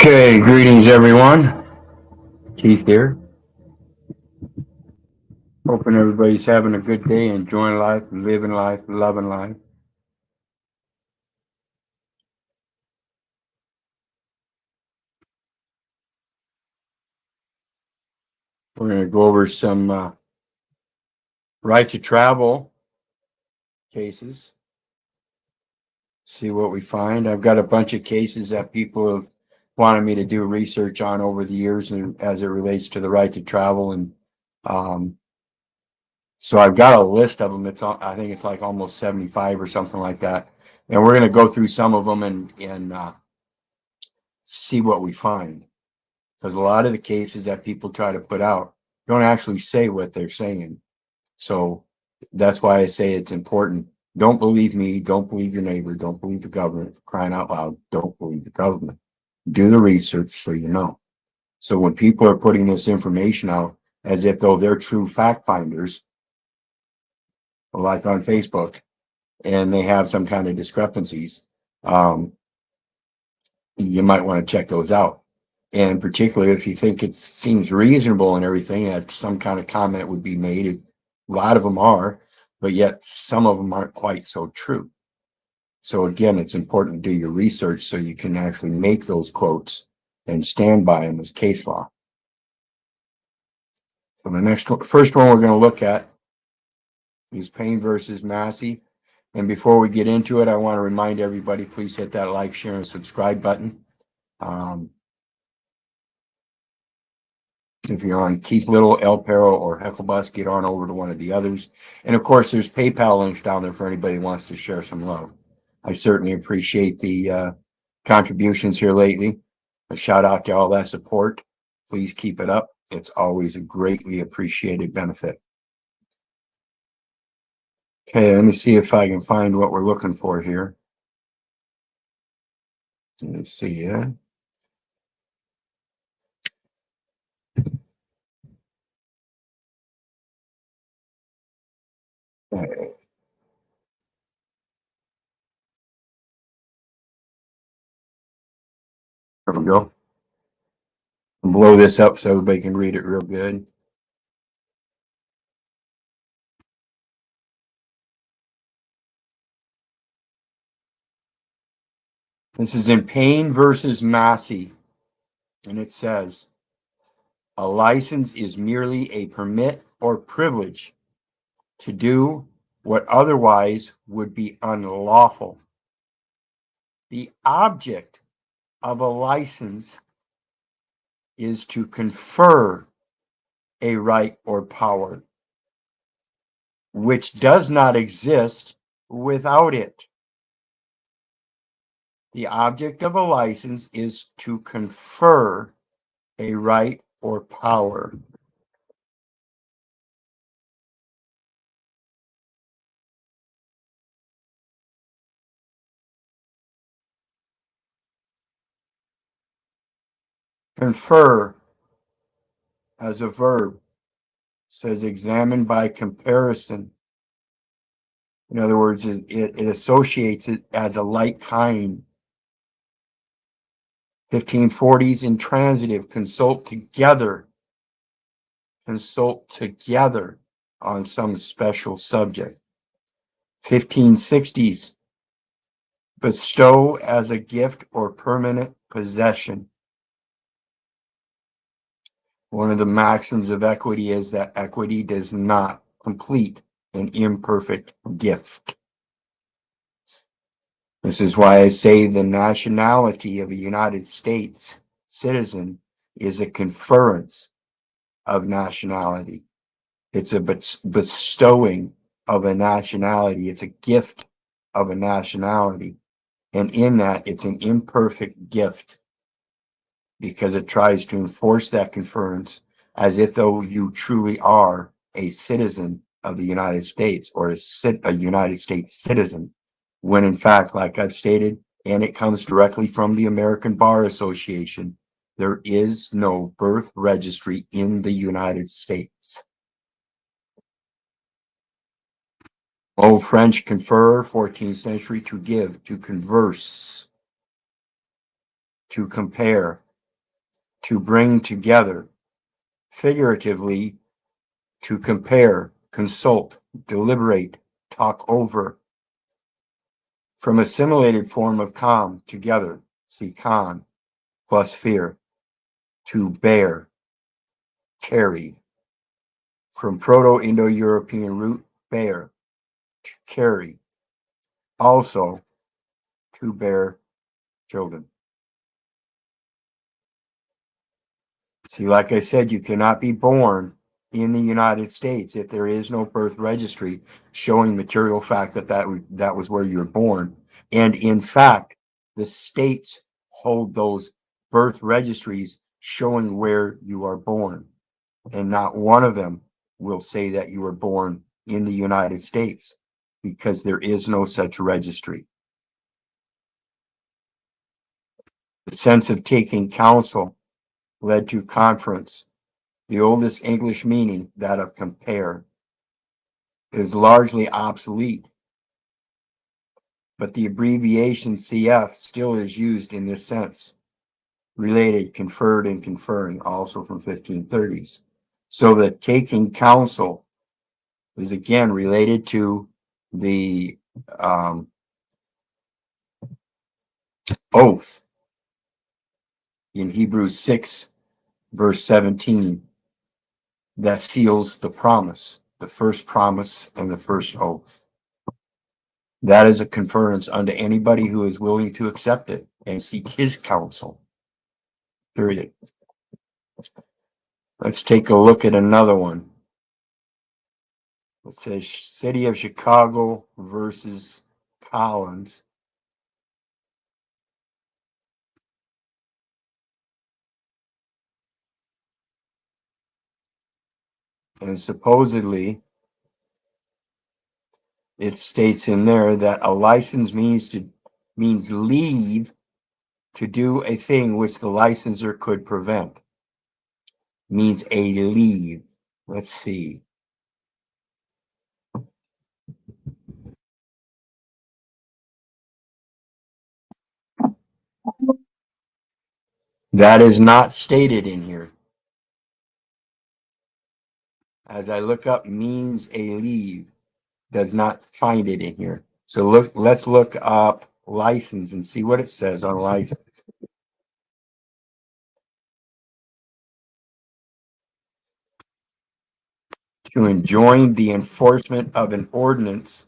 Okay, greetings everyone. Keith here. Hoping everybody's having a good day, enjoying life, living life, loving life. We're going to go over some right to travel cases, see what we find. I've got a bunch of cases that people have wanted me to do research on over the years and as it relates to the right to travel. And um, so I've got a list of them. I think it's like almost 75 or something like that. And we're going to go through some of them and see what we find. Because a lot of the cases that people try to put out don't actually say what they're saying. So that's why I say it's important. Don't believe me. Don't believe your neighbor. Don't believe the government. For crying out loud, don't believe the government. Do the research so you know. So when people are putting this information out as if though they're true fact finders, like on Facebook, and they have some kind of discrepancies, um, you might want to check those out. And particularly if you think it seems reasonable and everything, that some kind of comment would be made. A lot of them are, but yet some of them aren't quite so true. So again, it's important to do your research so you can actually make those quotes and stand by them as case law. So first one we're going to look at is Payne versus Massey. And before we get into it, I want to remind everybody, please hit that like, share, and subscribe button. If you're on Keith Little, El Perro, or Hecklebus, get on over to one of the others. And of course, there's PayPal links down there for anybody who wants to share some love. I certainly appreciate the contributions here lately. A shout out to all that support. Please keep it up. It's always a greatly appreciated benefit. Okay, let me see if I can find what we're looking for here. Let's see here. There we go. Blow this up so everybody can read it real good. This is in Payne versus Massey, and it says, a license is merely a permit or privilege to do what otherwise would be unlawful. The object of a license is to confer a right or power, which does not exist without it. The object of a license is to confer a right or power. Confer as a verb says examine by comparison. In other words, it associates it as a like kind. 1540s intransitive, consult together on some special subject. 1560s, bestow as a gift or permanent possession. One of the maxims of equity is that equity does not complete an imperfect gift. This is why I say the nationality of a United States citizen is a conference of nationality. It's a bestowing of a nationality. It's a gift of a nationality. And in that, it's an imperfect gift because it tries to enforce that conference as if though you truly are a citizen of the United States or a United States citizen, when in fact, like I've stated, and it comes directly from the American Bar Association, there is no birth registry in the United States. Old French confer, 14th century, to give, to converse, to compare. to bring together, figuratively, to compare, consult, deliberate, talk over. From assimilated form of calm, together, see con, plus fear, to bear, carry. From Proto-Indo-European root, bear, to carry, also to bear children. See, like I said, you cannot be born in the United States if there is no birth registry showing material fact that was where you were born. And in fact, the states hold those birth registries showing where you are born. And not one of them will say that you were born in the United States because there is no such registry. The sense of taking counsel led to conference. The oldest English meaning, that of compare, is largely obsolete, but the abbreviation CF still is used in this sense. Related, conferred, and conferring, also from 1530s. So the taking counsel is again related to the oath in Hebrews 6, verse 17, that seals the promise, the first promise and the first oath. That is a conference unto anybody who is willing to accept it and seek his counsel. Period. Let's take a look at another one. It says City of Chicago versus Collins. And supposedly, it states in there that a license means leave to do a thing which the licensor could prevent. Means a leave. Let's see. That is not stated in here. As I look up means a leave, does not find it in here. So let's look up license and see what it says on license. To enjoin the enforcement of an ordinance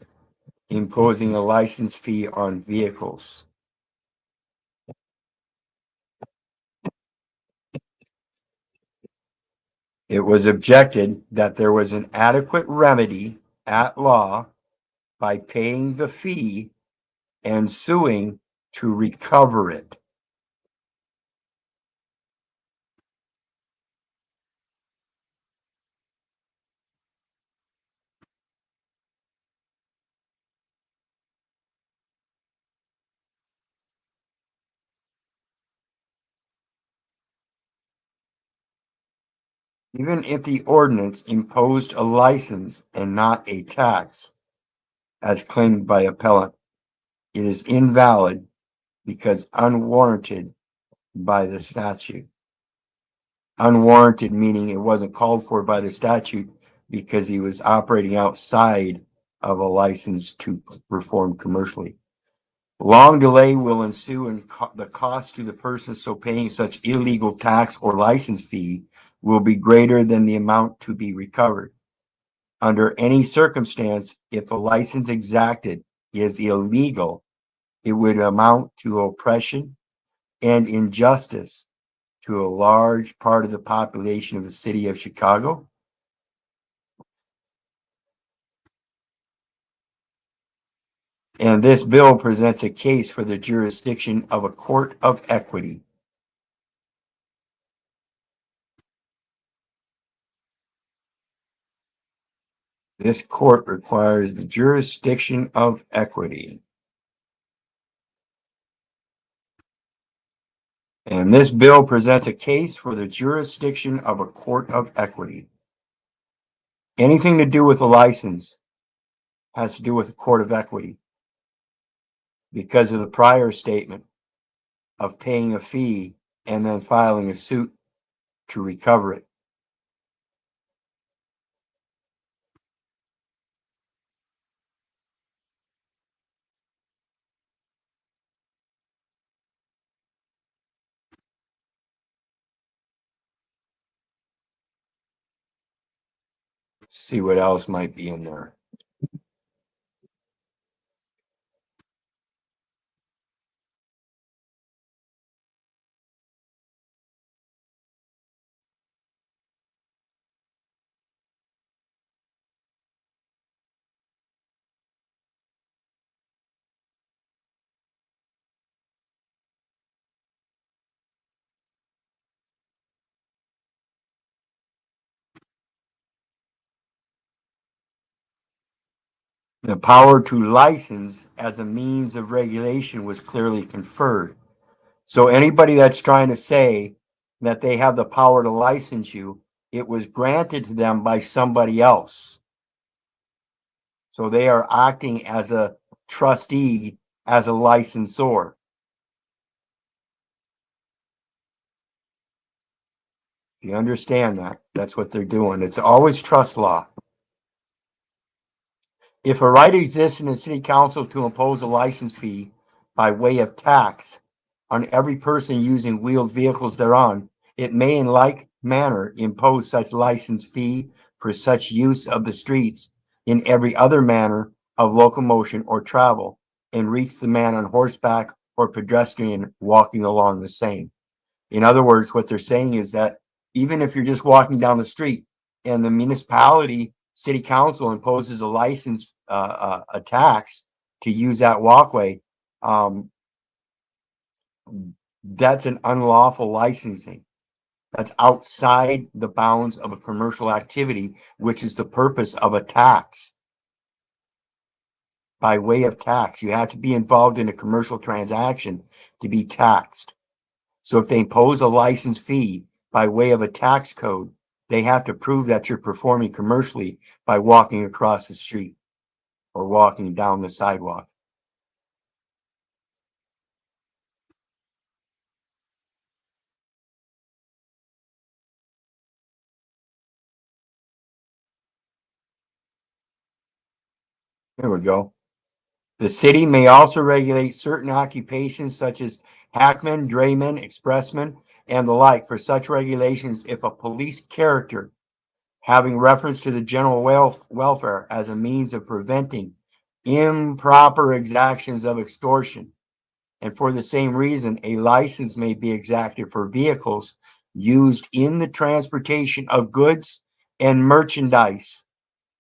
imposing a license fee on vehicles. It was objected that there was an adequate remedy at law by paying the fee and suing to recover it. Even if the ordinance imposed a license and not a tax, as claimed by appellant, it is invalid because unwarranted by the statute. Unwarranted meaning it wasn't called for by the statute because he was operating outside of a license to perform commercially. Long delay will ensue, and the cost to the person so paying such illegal tax or license fee will be greater than the amount to be recovered. Under any circumstance, if the license exacted is illegal, it would amount to oppression and injustice to a large part of the population of the city of Chicago. And this bill presents a case for the jurisdiction of a court of equity. This court requires the jurisdiction of equity. And this bill presents a case for the jurisdiction of a court of equity. Anything to do with a license has to do with a court of equity because of the prior statement of paying a fee and then filing a suit to recover it. See what else might be in there. The power to license as a means of regulation was clearly conferred. So anybody that's trying to say that they have the power to license you, it was granted to them by somebody else. So they are acting as a trustee, as a licensor. You understand that? That's what they're doing. It's always trust law. If a right exists in the city council to impose a license fee by way of tax on every person using wheeled vehicles thereon, it may in like manner impose such license fee for such use of the streets in every other manner of locomotion or travel, and reach the man on horseback or pedestrian walking along the same. In other words, what they're saying is that even if you're just walking down the street and the municipality, city council imposes a license, a tax to use that walkway, um, that's an unlawful licensing. That's outside the bounds of a commercial activity, which is the purpose of a tax. By way of tax, you have to be involved in a commercial transaction to be taxed. So if they impose a license fee by way of a tax code, they have to prove that you're performing commercially by walking across the street or walking down the sidewalk. There we go. The city may also regulate certain occupations such as hackmen, draymen, expressmen, and the like. For such regulations, if a police character having reference to the general welfare as a means of preventing improper exactions of extortion, and for the same reason, a license may be exacted for vehicles used in the transportation of goods and merchandise,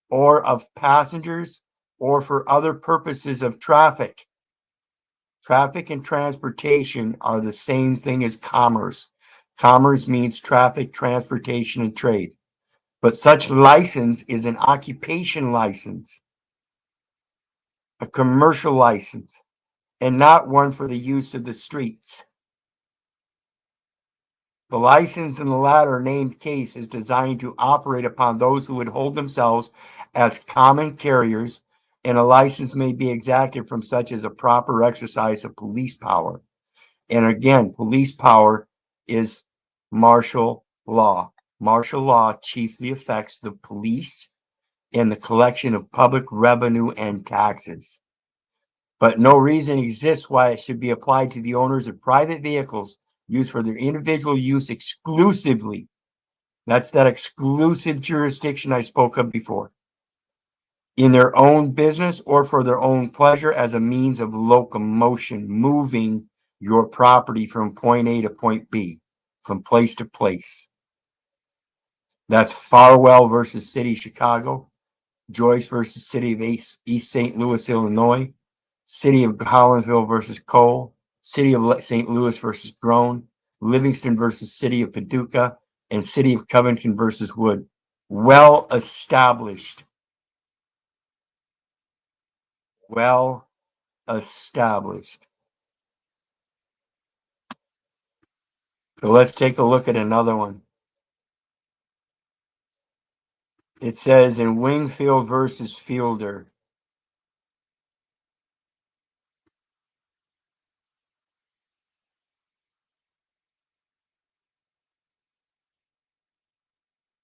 or of passengers, or for other purposes of traffic. Traffic and transportation are the same thing as commerce. Commerce means traffic, transportation, and trade. But such license is an occupation license, a commercial license, and not one for the use of the streets. The license in the latter named case is designed to operate upon those who would hold themselves as common carriers, and a license may be exacted from such as a proper exercise of police power. And again, police power is martial law. Martial law chiefly affects the police and the collection of public revenue and taxes. But no reason exists why it should be applied to the owners of private vehicles used for their individual use exclusively. That's that exclusive jurisdiction I spoke of before. In their own business or for their own pleasure as a means of locomotion, moving your property from point A to point B, from place to place. That's Farwell versus City of Chicago, Joyce versus City of East St. Louis, Illinois, City of Collinsville versus Cole, City of St. Louis versus Groan, Livingston versus City of Paducah, and City of Covington versus Wood. Well established. Well established. So let's take a look at another one. It says in Wingfield versus Fielder.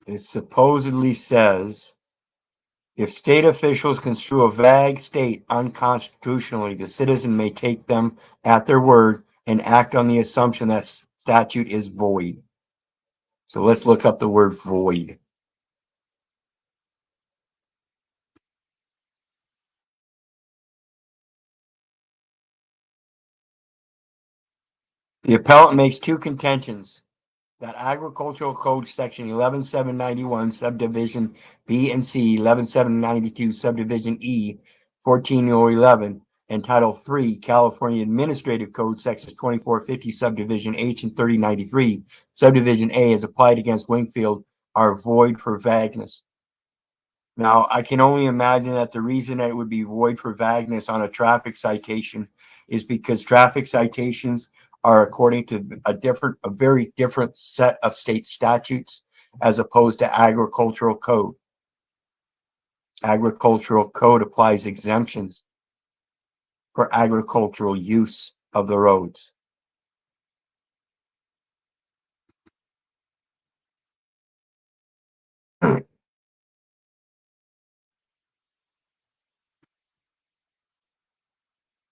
It supposedly says if state officials construe a vague state unconstitutionally, the citizen may take them at their word and act on the assumption that statute is void. So let's look up the word void. The appellant makes two contentions: that Agricultural Code Section 11791, Subdivision B and C, 11792, Subdivision E, 14011, and Title III, California Administrative Code Sections 2450, Subdivision H, and 3093, Subdivision A, as applied against Wingfield, are void for vagueness. Now, I can only imagine that the reason that it would be void for vagueness on a traffic citation is because traffic citations are according to a very different set of state statutes as opposed to agricultural code. Agricultural code applies exemptions for agricultural use of the roads.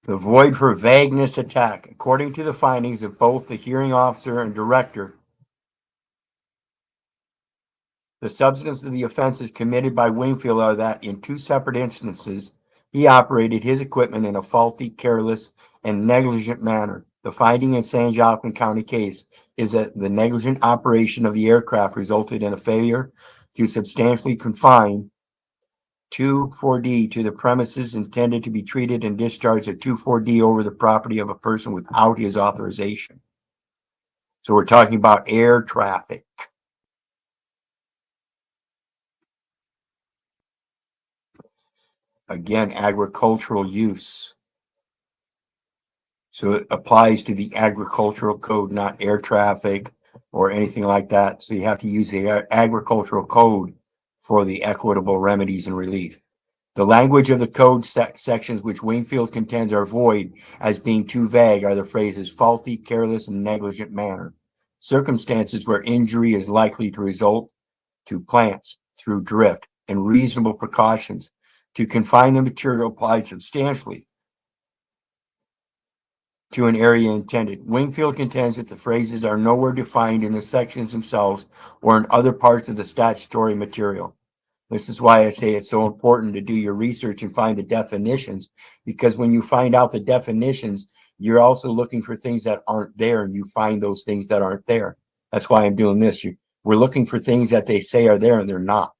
The void for vagueness attack, according to the findings of both the hearing officer and director, the substance of the offenses committed by Wingfield are that in two separate instances, he operated his equipment in a faulty, careless, and negligent manner. The finding in San Joaquin County case is that the negligent operation of the aircraft resulted in a failure to substantially confine 2,4-D to the premises intended to be treated and discharged at 2,4-D over the property of a person without his authorization. So we're talking about air traffic. Again, agricultural use. So it applies to the agricultural code, not air traffic or anything like that. So you have to use the agricultural code for the equitable remedies and relief. The language of the code sections which Wingfield contends are void as being too vague are the phrases faulty, careless, and negligent manner. Circumstances where injury is likely to result to plants through drift and reasonable precautions to confine the material applied substantially to an area intended. Wingfield contends that the phrases are nowhere defined in the sections themselves or in other parts of the statutory material. This is why I say it's so important to do your research and find the definitions, because when you find out the definitions, you're also looking for things that aren't there, and you find those things that aren't there. That's why I'm doing this. We're looking for things that they say are there and they're not.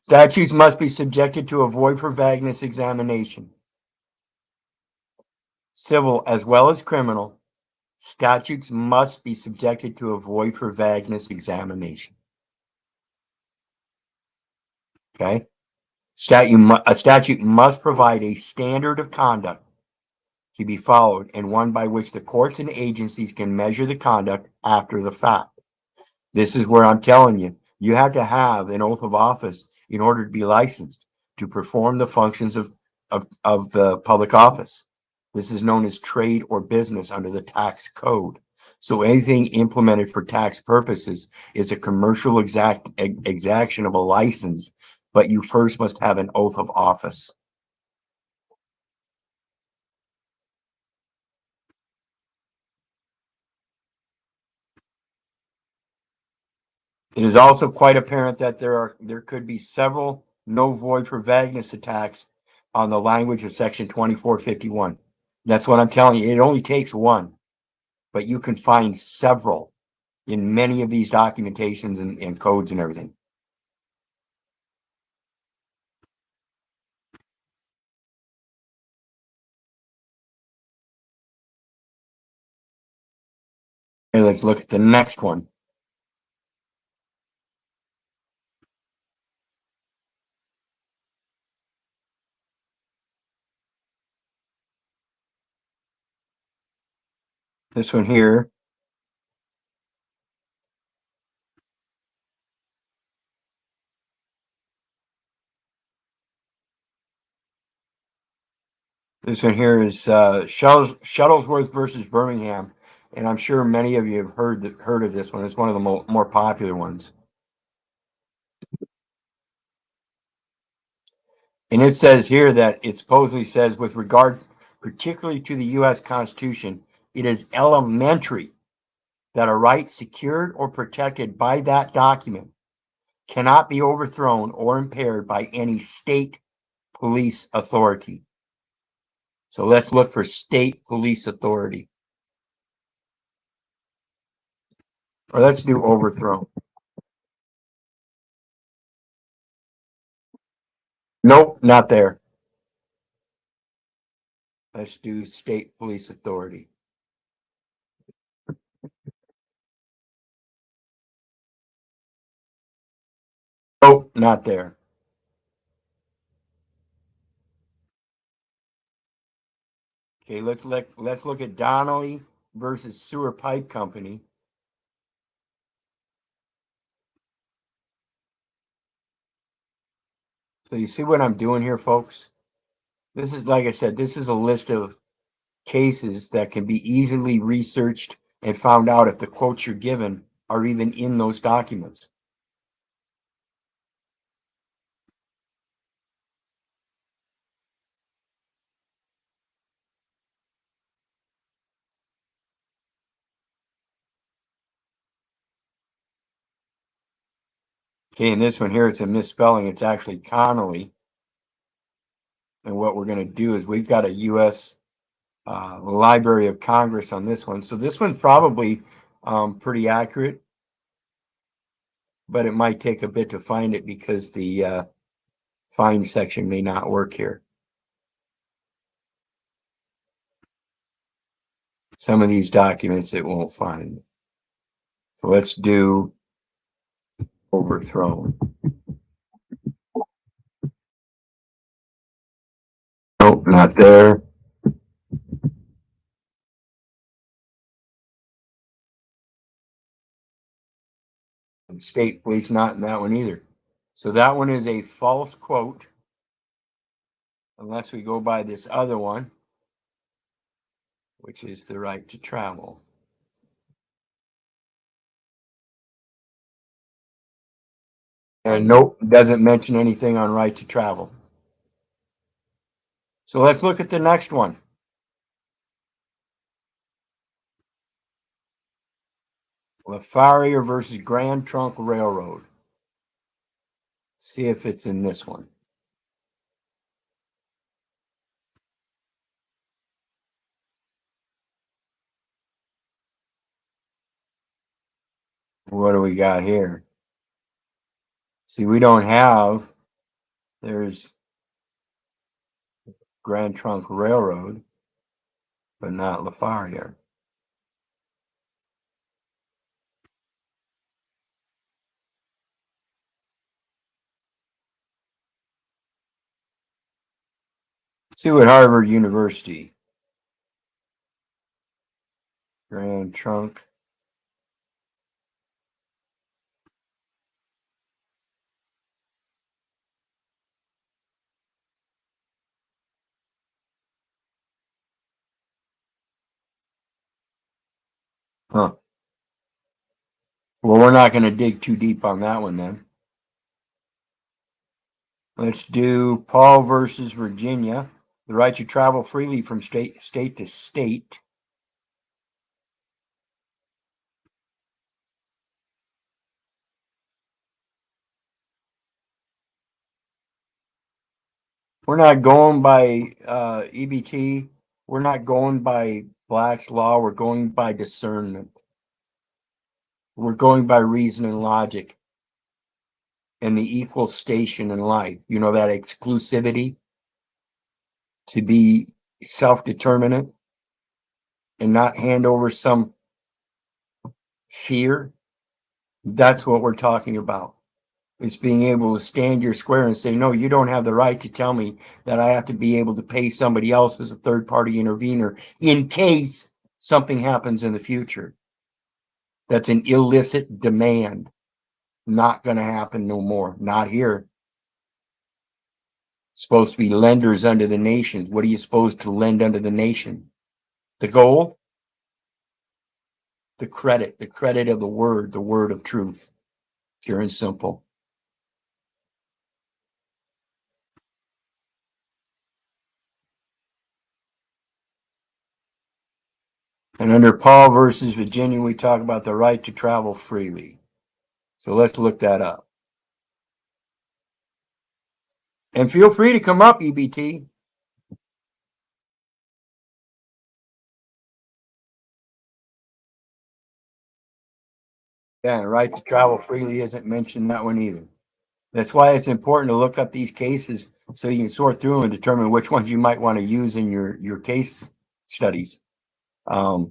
Statutes must be subjected to a void for vagueness examination. Civil as well as criminal statutes must be subjected to a void for vagueness examination. Okay? A statute must provide a standard of conduct to be followed and one by which the courts and agencies can measure the conduct after the fact. This is where I'm telling you, you have to have an oath of office in order to be licensed to perform the functions of the public office. This is known as trade or business under the tax code. So anything implemented for tax purposes is a commercial exaction of a license, but you first must have an oath of office. It is also quite apparent that there could be several no void for vagueness attacks on the language of section 2451. That's what I'm telling you. It only takes one, but you can find several in many of these documentations and codes and everything. Okay, let's look at the next one. This one here. This one here is Shuttlesworth versus Birmingham, and I'm sure many of you have heard of this one. It's one of the more popular ones. And it says here that it supposedly says, with regard particularly to the U.S. Constitution, it is elementary that a right secured or protected by that document cannot be overthrown or impaired by any state police authority. So let's look for state police authority. Or let's do overthrown. Nope, not there. Let's do state police authority. Nope, not there. Okay, let's look at Donnelly versus Sewer Pipe Company. So you see what I'm doing here, folks? This is, like I said, this is a list of cases that can be easily researched and found out if the quotes you're given are even in those documents. Okay, in this one here, it's a misspelling. It's actually Connolly. And what we're going to do is we've got a U.S. Library of Congress on this one. So this one's probably pretty accurate, but it might take a bit to find it because the find section may not work here. Some of these documents it won't find. So let's do overthrown. Nope, not there. State police not in that one either. So that one is a false quote, unless we go by this other one, which is the right to travel. And nope, doesn't mention anything on right to travel. So let's look at the next one. LaFarrier versus Grand Trunk Railroad. See if it's in this one. What do we got here? See, we don't have, there's Grand Trunk Railroad, but not LaFarrier. See what Harvard University. Grand Trunk. Huh. Well, we're not going to dig too deep on that one then. Let's do Paul versus Virginia. The right to travel freely from state to state. We're not going by EBT. We're not going by Black's law. We're going by discernment. We're going by reason and logic and the equal station in life. You know, that exclusivity to be self-determinate and not hand over some fear. That's what we're talking about. It's being able to stand your square and say, no, you don't have the right to tell me that I have to be able to pay somebody else as a third party intervener in case something happens in the future. That's an illicit demand. Not going to happen no more. Not here. Supposed to be lenders unto the nations. What are you supposed to lend unto the nation? The gold? The credit of the word of truth, pure and simple. And under Paul versus Virginia, we talk about the right to travel freely. So let's look that up. And feel free to come up, EBT. Yeah, right to travel freely isn't mentioned in that one either. That's why it's important to look up these cases so you can sort through them and determine which ones you might want to use in your case studies. I've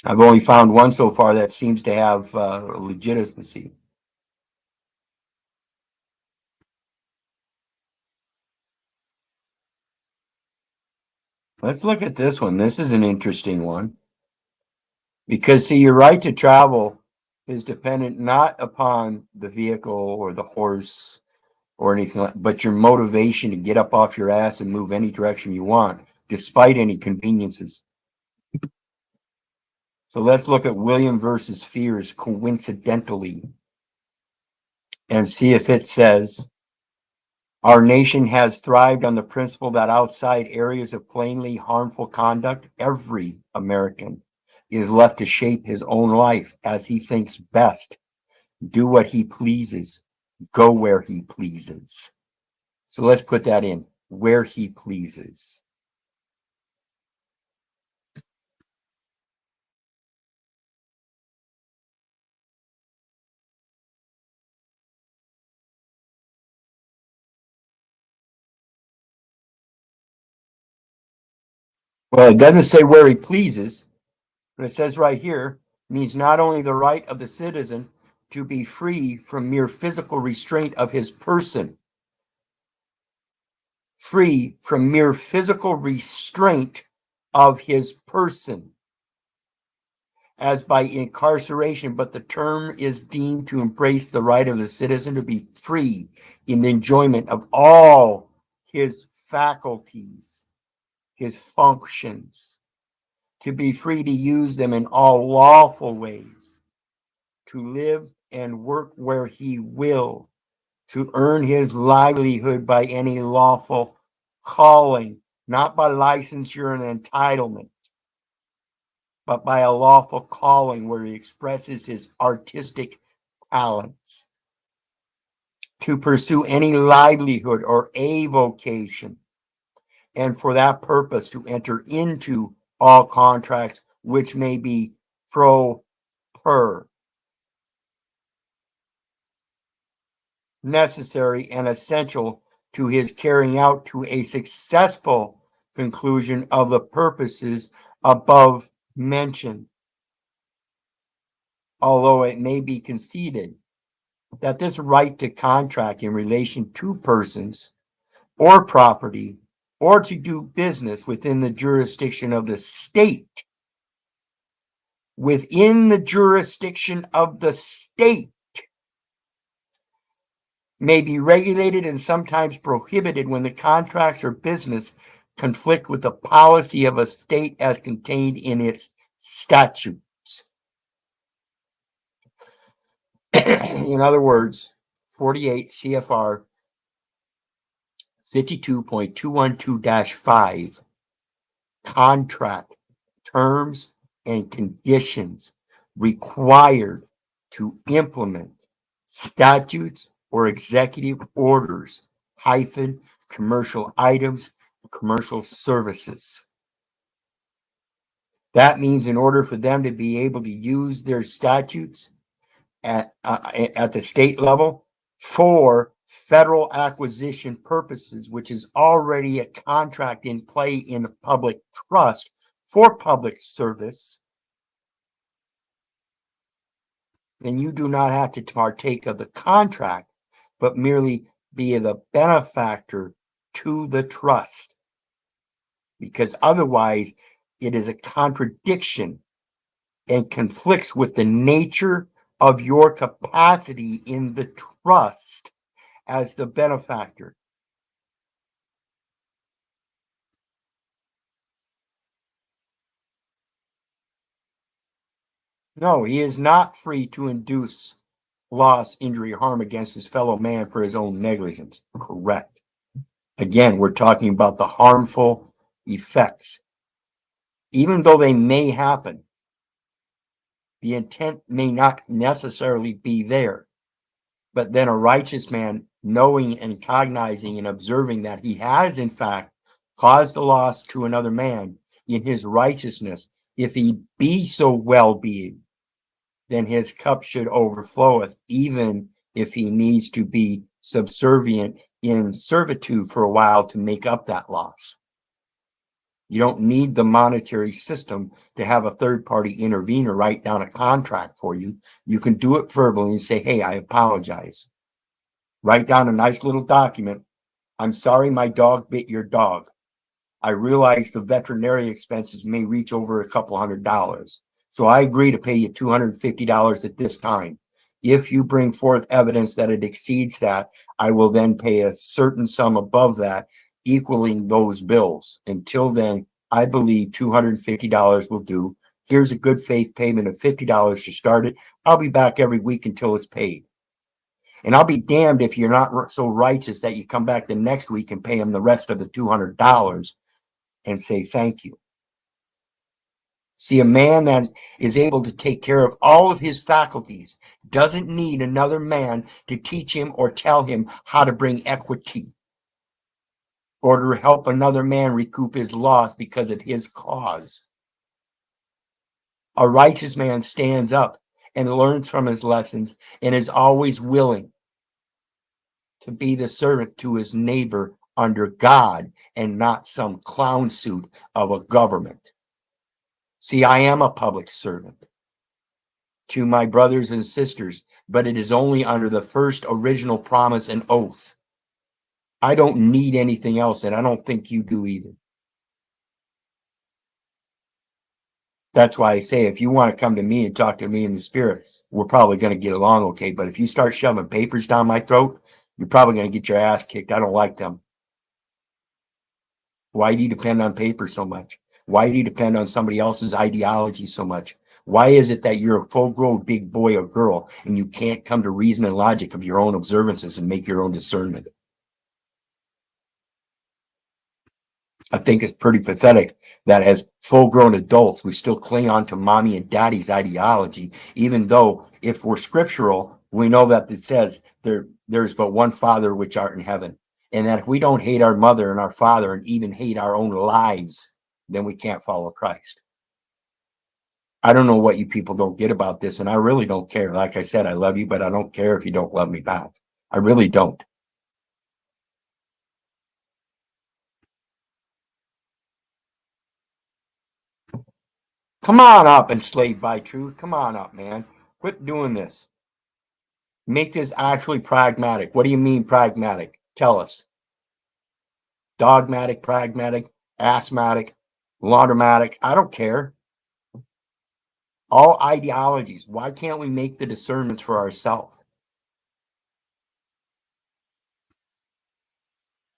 only found one so far that seems to have legitimacy. Let's look at this one. This is an interesting one. Because, see, your right to travel is dependent not upon the vehicle or the horse or anything like, but your motivation to get up off your ass and move any direction you want, despite any conveniences. So let's look at William versus Fears coincidentally and see if it says our nation has thrived on the principle that outside areas of plainly harmful conduct, every American is left to shape his own life as he thinks best, do what he pleases, go where he pleases. So let's put that in, where he pleases. Well, it doesn't say where he pleases, but it says right here, means not only the right of the citizen to be free from mere physical restraint of his person, free from mere physical restraint of his person, as by incarceration, but the term is deemed to embrace the right of the citizen to be free in the enjoyment of all his faculties, his functions, to be free to use them in all lawful ways, to live and work where he will, to earn his livelihood by any lawful calling, not by licensure and entitlement, but by a lawful calling where he expresses his artistic talents, to pursue any livelihood or a vocation, and for that purpose to enter into all contracts which may be pro per necessary and essential to his carrying out to a successful conclusion of the purposes above mentioned. Although it may be conceded that this right to contract in relation to persons or property or to do business within the jurisdiction of the state, within the jurisdiction of the state, may be regulated and sometimes prohibited when the contracts or business conflict with the policy of a state as contained in its statutes. In other words, 48 CFR 52.212-5 contract terms and conditions required to implement statutes or executive orders hyphen commercial items, commercial services. That means in order for them to be able to use their statutes at the state level for federal acquisition purposes, which is already a contract in play in public trust for public service, then you do not have to partake of the contract, but merely be the benefactor to the trust. Because otherwise, it is a contradiction and conflicts with the nature of your capacity in the trust as the benefactor. No, he is not free to induce loss, injury, or harm against his fellow man for his own negligence. Correct. Again, we're talking about the harmful effects. Even though they may happen, the intent may not necessarily be there. But then a righteous man, knowing and cognizing and observing that he has, in fact, caused the loss to another man in his righteousness, if he be so well being, then his cup should overfloweth, even if he needs to be subservient in servitude for a while to make up that loss. You don't need the monetary system to have a third party intervener write down a contract for you. You can do it verbally and say, hey, I apologize. Write down a nice little document. I'm sorry my dog bit your dog. I realize the veterinary expenses may reach over a couple $100. So I agree to pay you $250 at this time. If you bring forth evidence that it exceeds that, I will then pay a certain sum above that, equaling those bills. Until then, I believe $250 will do. Here's a good faith payment of $50 to start it. I'll be back every week until it's paid. And I'll be damned if you're not so righteous that you come back the next week and pay him the rest of the $200 and say thank you. See, a man that is able to take care of all of his faculties doesn't need another man to teach him or tell him how to bring equity or to help another man recoup his loss because of his cause. A righteous man stands up and learns from his lessons and is always willing to be the servant to his neighbor under God and not some clown suit of a government. See, I am a public servant to my brothers and sisters, but it is only under the first original promise and oath. I don't need anything else, and I don't think you do either. That's why I say, if you want to come to me and talk to me in the spirit, we're probably going to get along okay. But if you start shoving papers down my throat, you're probably going to get your ass kicked. I don't like them. Why do you depend on paper so much? Why do you depend on somebody else's ideology so much? Why is it that you're a full-grown big boy or girl and you can't come to reason and logic of your own observances and make your own discernment? I think it's pretty pathetic that as full-grown adults, we still cling on to mommy and daddy's ideology, even though if we're scriptural, we know that it says there's but one Father which art in heaven. And that if we don't hate our mother and our father and even hate our own lives, then we can't follow Christ. I don't know what you people don't get about this, and I really don't care. Like I said, I love you, but I don't care if you don't love me back. I really don't. Come on up, enslaved by truth. Come on up, man. Quit doing this. Make this actually pragmatic. What do you mean pragmatic? Tell us. Dogmatic, pragmatic, asthmatic, laundromatic. I don't care. All ideologies. Why can't we make the discernments for ourselves?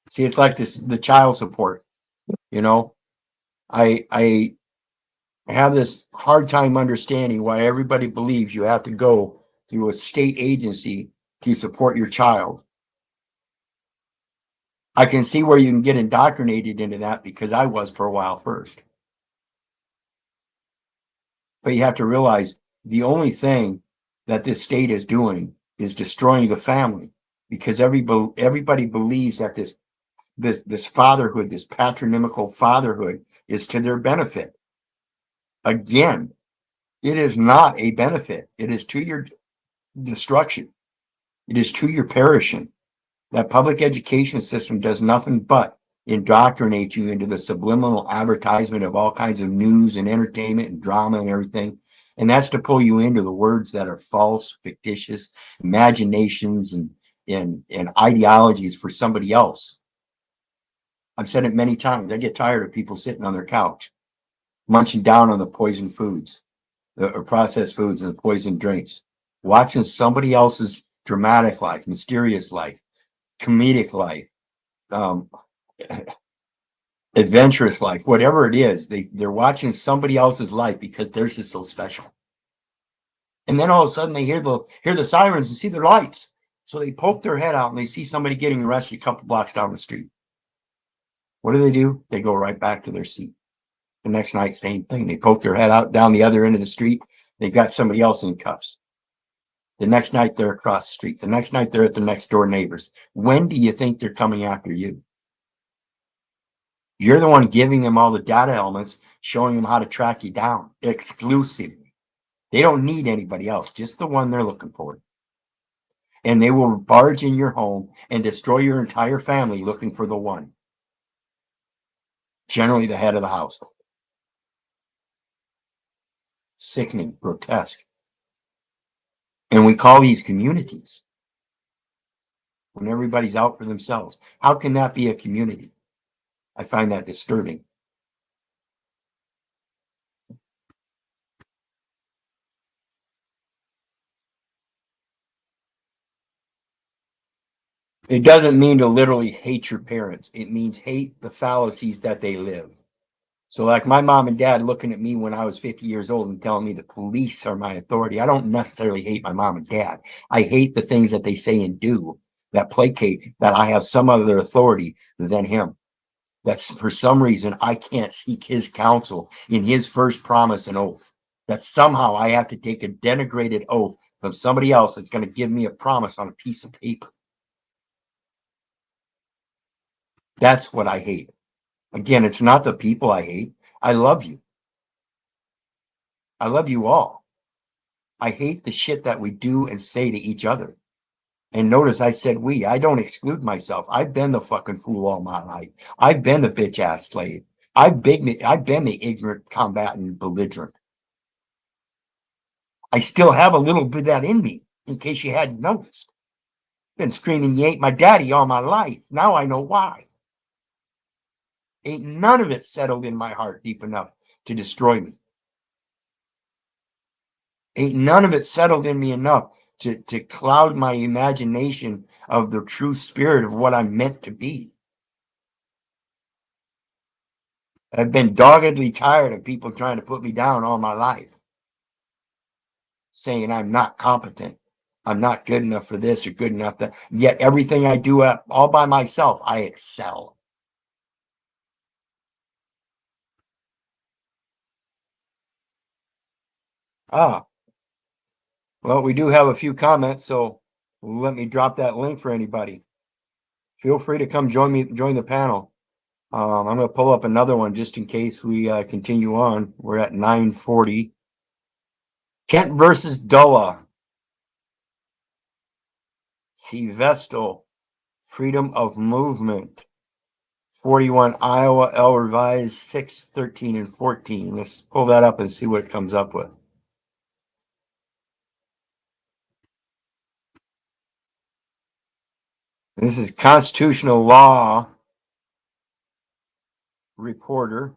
See, it's like this the child support. You know, I have this hard time understanding why everybody believes you have to go through a state agency to support your child. I can see where you can get indoctrinated into that because I was for a while first. But you have to realize the only thing that this state is doing is destroying the family because everybody believes that this fatherhood, this patronymical fatherhood, is to their benefit. Again, it is not a benefit. It is to your destruction. It is to your perishing. That public education system does nothing but indoctrinate you into the subliminal advertisement of all kinds of news and entertainment and drama and everything. And that's to pull you into the words that are false, fictitious, imaginations and ideologies for somebody else. I've said it many times. I get tired of people sitting on their couch, munching down on the poisoned foods, or processed foods and the poisoned drinks, watching somebody else's dramatic life, mysterious life, comedic life, um, adventurous life, whatever it is, they're watching somebody else's life because theirs is so special. And then all of a sudden they hear the sirens and see their lights. So they poke their head out and they see somebody getting arrested a couple blocks down the street. What do? They go right back to their seat. The next night, same thing. They poke their head out down the other end of the street. They've got somebody else in cuffs. The next night they're across the street. The next night they're at the next door neighbors. When do you think they're coming after you? You're the one giving them all the data elements, showing them how to track you down exclusively. They don't need anybody else, just the one they're looking for. And they will barge in your home and destroy your entire family looking for the one. Generally the head of the household. Sickening, grotesque. And we call these communities when everybody's out for themselves. How can that be a community? I find that disturbing. It doesn't mean to literally hate your parents. It means hate the fallacies that they live. So like my mom and dad looking at me when I was 50 years old and telling me the police are my authority. I don't necessarily hate my mom and dad. I hate the things that they say and do that placate that I have some other authority than him. That's for some reason I can't seek his counsel in his first promise and oath. That somehow I have to take a denigrated oath from somebody else that's going to give me a promise on a piece of paper. That's what I hate. Again, it's not the people I hate. I love you. I love you all. I hate the shit that we do and say to each other. And notice I said we. I don't exclude myself. I've been the fucking fool all my life. I've been the bitch ass slave. I've been the ignorant, combatant, belligerent. I still have a little bit of that in me, in case you hadn't noticed. Been screaming, you ain't my daddy all my life. Now I know why. Ain't none of it settled in my heart deep enough to destroy me. Ain't none of it settled in me enough to cloud my imagination of the true spirit of what I'm meant to be. I've been doggedly tired of people trying to put me down all my life, saying I'm not competent. I'm not good enough for this or good enough that. Yet everything I do all by myself, I excel. Ah, well, we do have a few comments, so let me drop that link for anybody. Feel free to come join the panel. I'm going to pull up another one just in case we continue on. We're at 9:40. Kent versus Dulla. See Vestal, freedom of movement. 41 Iowa L revised 6, 13, and 14. Let's pull that up and see what it comes up with. This is constitutional law reporter.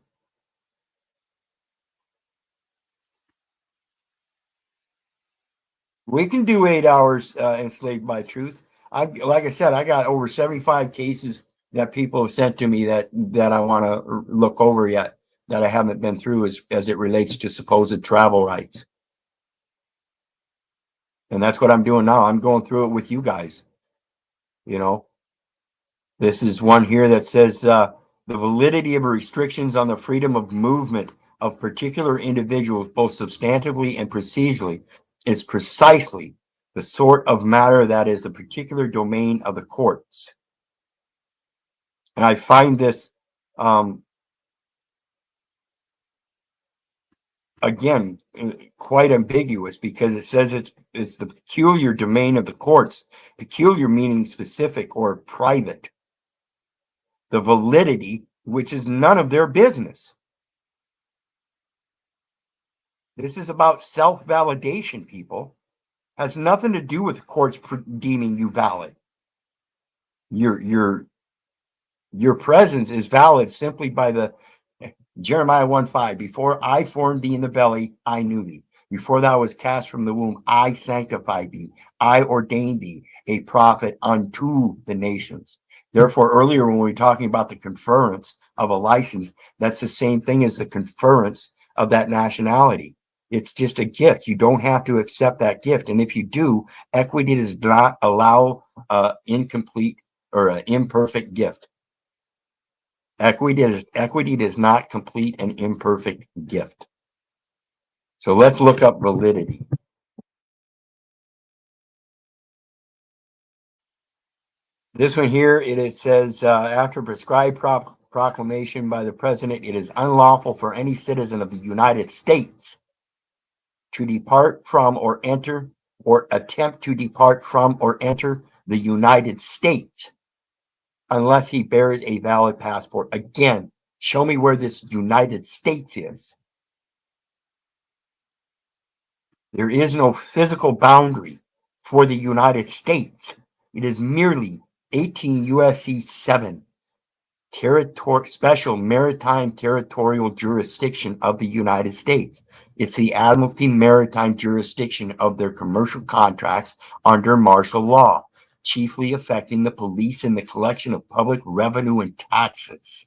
We can do 8 hours enslaved by truth. Like I said, I got over 75 cases that people have sent to me that I want to look over yet that I haven't been through as it relates to supposed travel rights. And that's what I'm doing now. I'm going through it with you guys. You know, this is one here that says the validity of restrictions on the freedom of movement of particular individuals, both substantively and procedurally, is precisely the sort of matter that is the particular domain of the courts. And I find this, again, quite ambiguous because it says it's the peculiar domain of the courts, peculiar meaning specific or private. The validity, which is none of their business. This is about self-validation, people. Has nothing to do with the courts deeming you valid. Your presence is valid simply by the Jeremiah 1:5. Before I formed thee in the belly, I knew thee. Before thou was cast from the womb, I sanctified thee. I ordained thee a prophet unto the nations. Therefore, earlier when we were talking about the conference of a license, that's the same thing as the conference of that nationality. It's just a gift. You don't have to accept that gift. And if you do, equity does not allow incomplete or an imperfect gift. Equity does not complete an imperfect gift. So let's look up validity. This one here, it says, after prescribed proclamation by the president, it is unlawful for any citizen of the United States to depart from or enter or attempt to depart from or enter the United States unless he bears a valid passport. Again, show me where this United States is. There is no physical boundary for the United States. It is merely 18 U.S.C. 7, special maritime territorial jurisdiction of the United States. It's the Admiralty maritime jurisdiction of their commercial contracts under martial law, chiefly affecting the police and the collection of public revenue and taxes.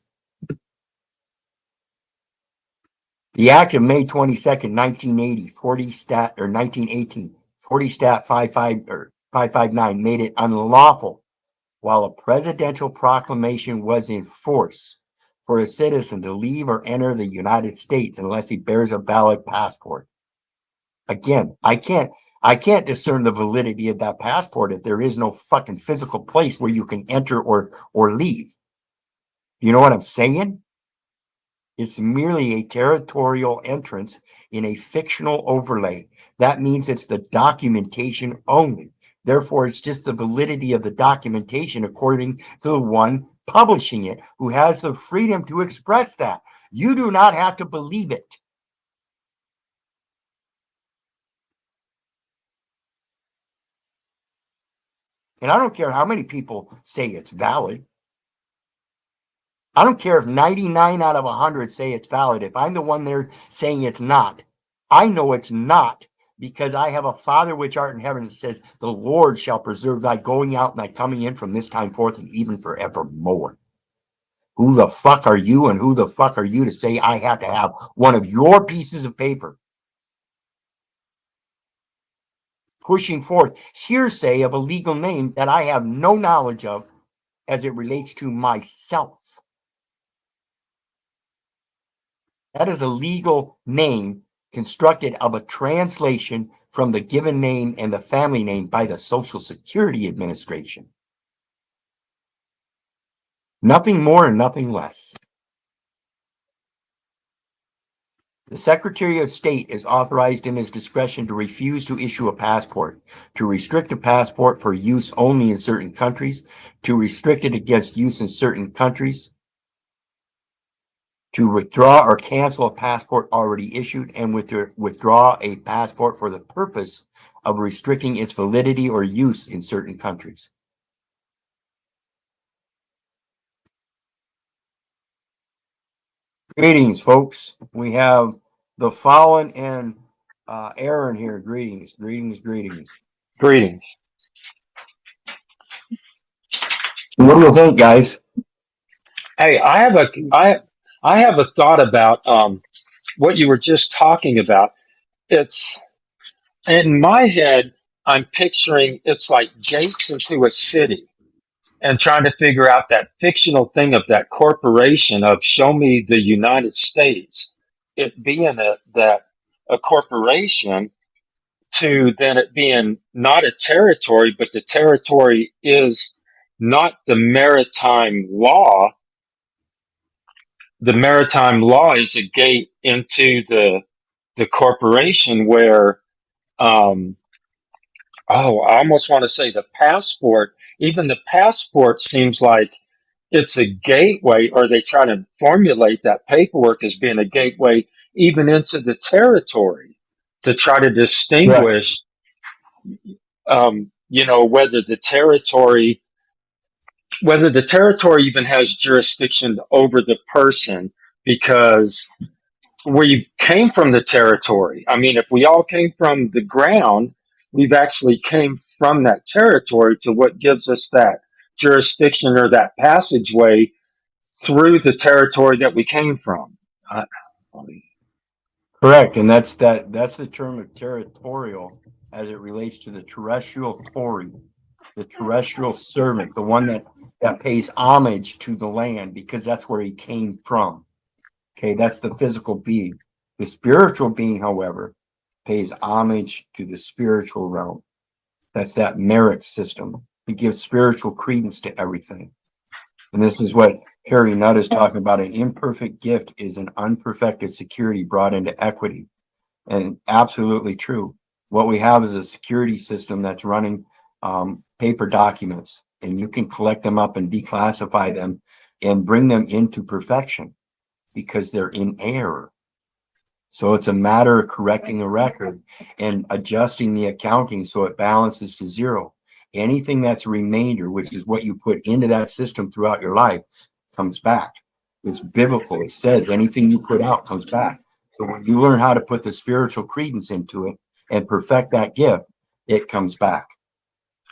The Act of May 22nd, 1980, 40 stat or 1918, 40 stat 559 made it unlawful while a presidential proclamation was in force for a citizen to leave or enter the United States unless he bears a valid passport. Again, I can't discern the validity of that passport if there is no fucking physical place where you can enter or leave. You know what I'm saying? It's merely a territorial entrance in a fictional overlay. That means it's the documentation only. Therefore, it's just the validity of the documentation according to the one publishing it, who has the freedom to express that. You do not have to believe it. And I don't care how many people say it's valid. I don't care if 99 out of 100 say it's valid. If I'm the one there saying it's not, I know it's not, because I have a Father which art in heaven that says, the Lord shall preserve thy going out and thy coming in from this time forth and even forevermore. Who the fuck are you and who the fuck are you to say I have to have one of your pieces of paper pushing forth hearsay of a legal name that I have no knowledge of as it relates to myself? That is a legal name constructed of a translation from the given name and the family name by the Social Security Administration. Nothing more and nothing less. The Secretary of State is authorized in his discretion to refuse to issue a passport, to restrict a passport for use only in certain countries, to restrict it against use in certain countries, to withdraw or cancel a passport already issued, and withdraw a passport for the purpose of restricting its validity or use in certain countries. Greetings, folks. We have the Fallen and Aaron here. Greetings. Greetings. What do you think, guys? Hey, I have a thought about what you were just talking about. It's in my head. I'm picturing it's like gates into a city, and trying to figure out that fictional thing of that corporation of show me the United States. It being a corporation to then it being not a territory, but the territory is not the maritime law. The maritime law is a gate into the corporation where um I almost want to say the passport, even the passport seems like it's a gateway, or they try to formulate that paperwork as being a gateway even into the territory to try to Right. distinguish whether the territory even has jurisdiction over the person, because we came from the territory. I mean, if we all came from the ground, we've actually came from that territory to what gives us that jurisdiction or that passageway through the territory that we came from. I, Correct, and that's the term of territorial as it relates to the terrestrial Tory, the terrestrial servant, the one that pays homage to the land because that's where he came from. Okay, that's the physical being. The spiritual being, however, pays homage to the spiritual realm. That's that merit system. It gives spiritual credence to everything. And this is what Harry Nutt is talking about. An imperfect gift is an unperfected security brought into equity. And absolutely true. What we have is a security system that's running paper documents, and you can collect them up and declassify them and bring them into perfection because they're in error. So it's a matter of correcting the record and adjusting the accounting so it balances to zero. Anything that's a remainder, which is what you put into that system throughout your life, comes back. It's biblical. It says anything you put out comes back. So when you learn how to put the spiritual credence into it and perfect that gift, it comes back.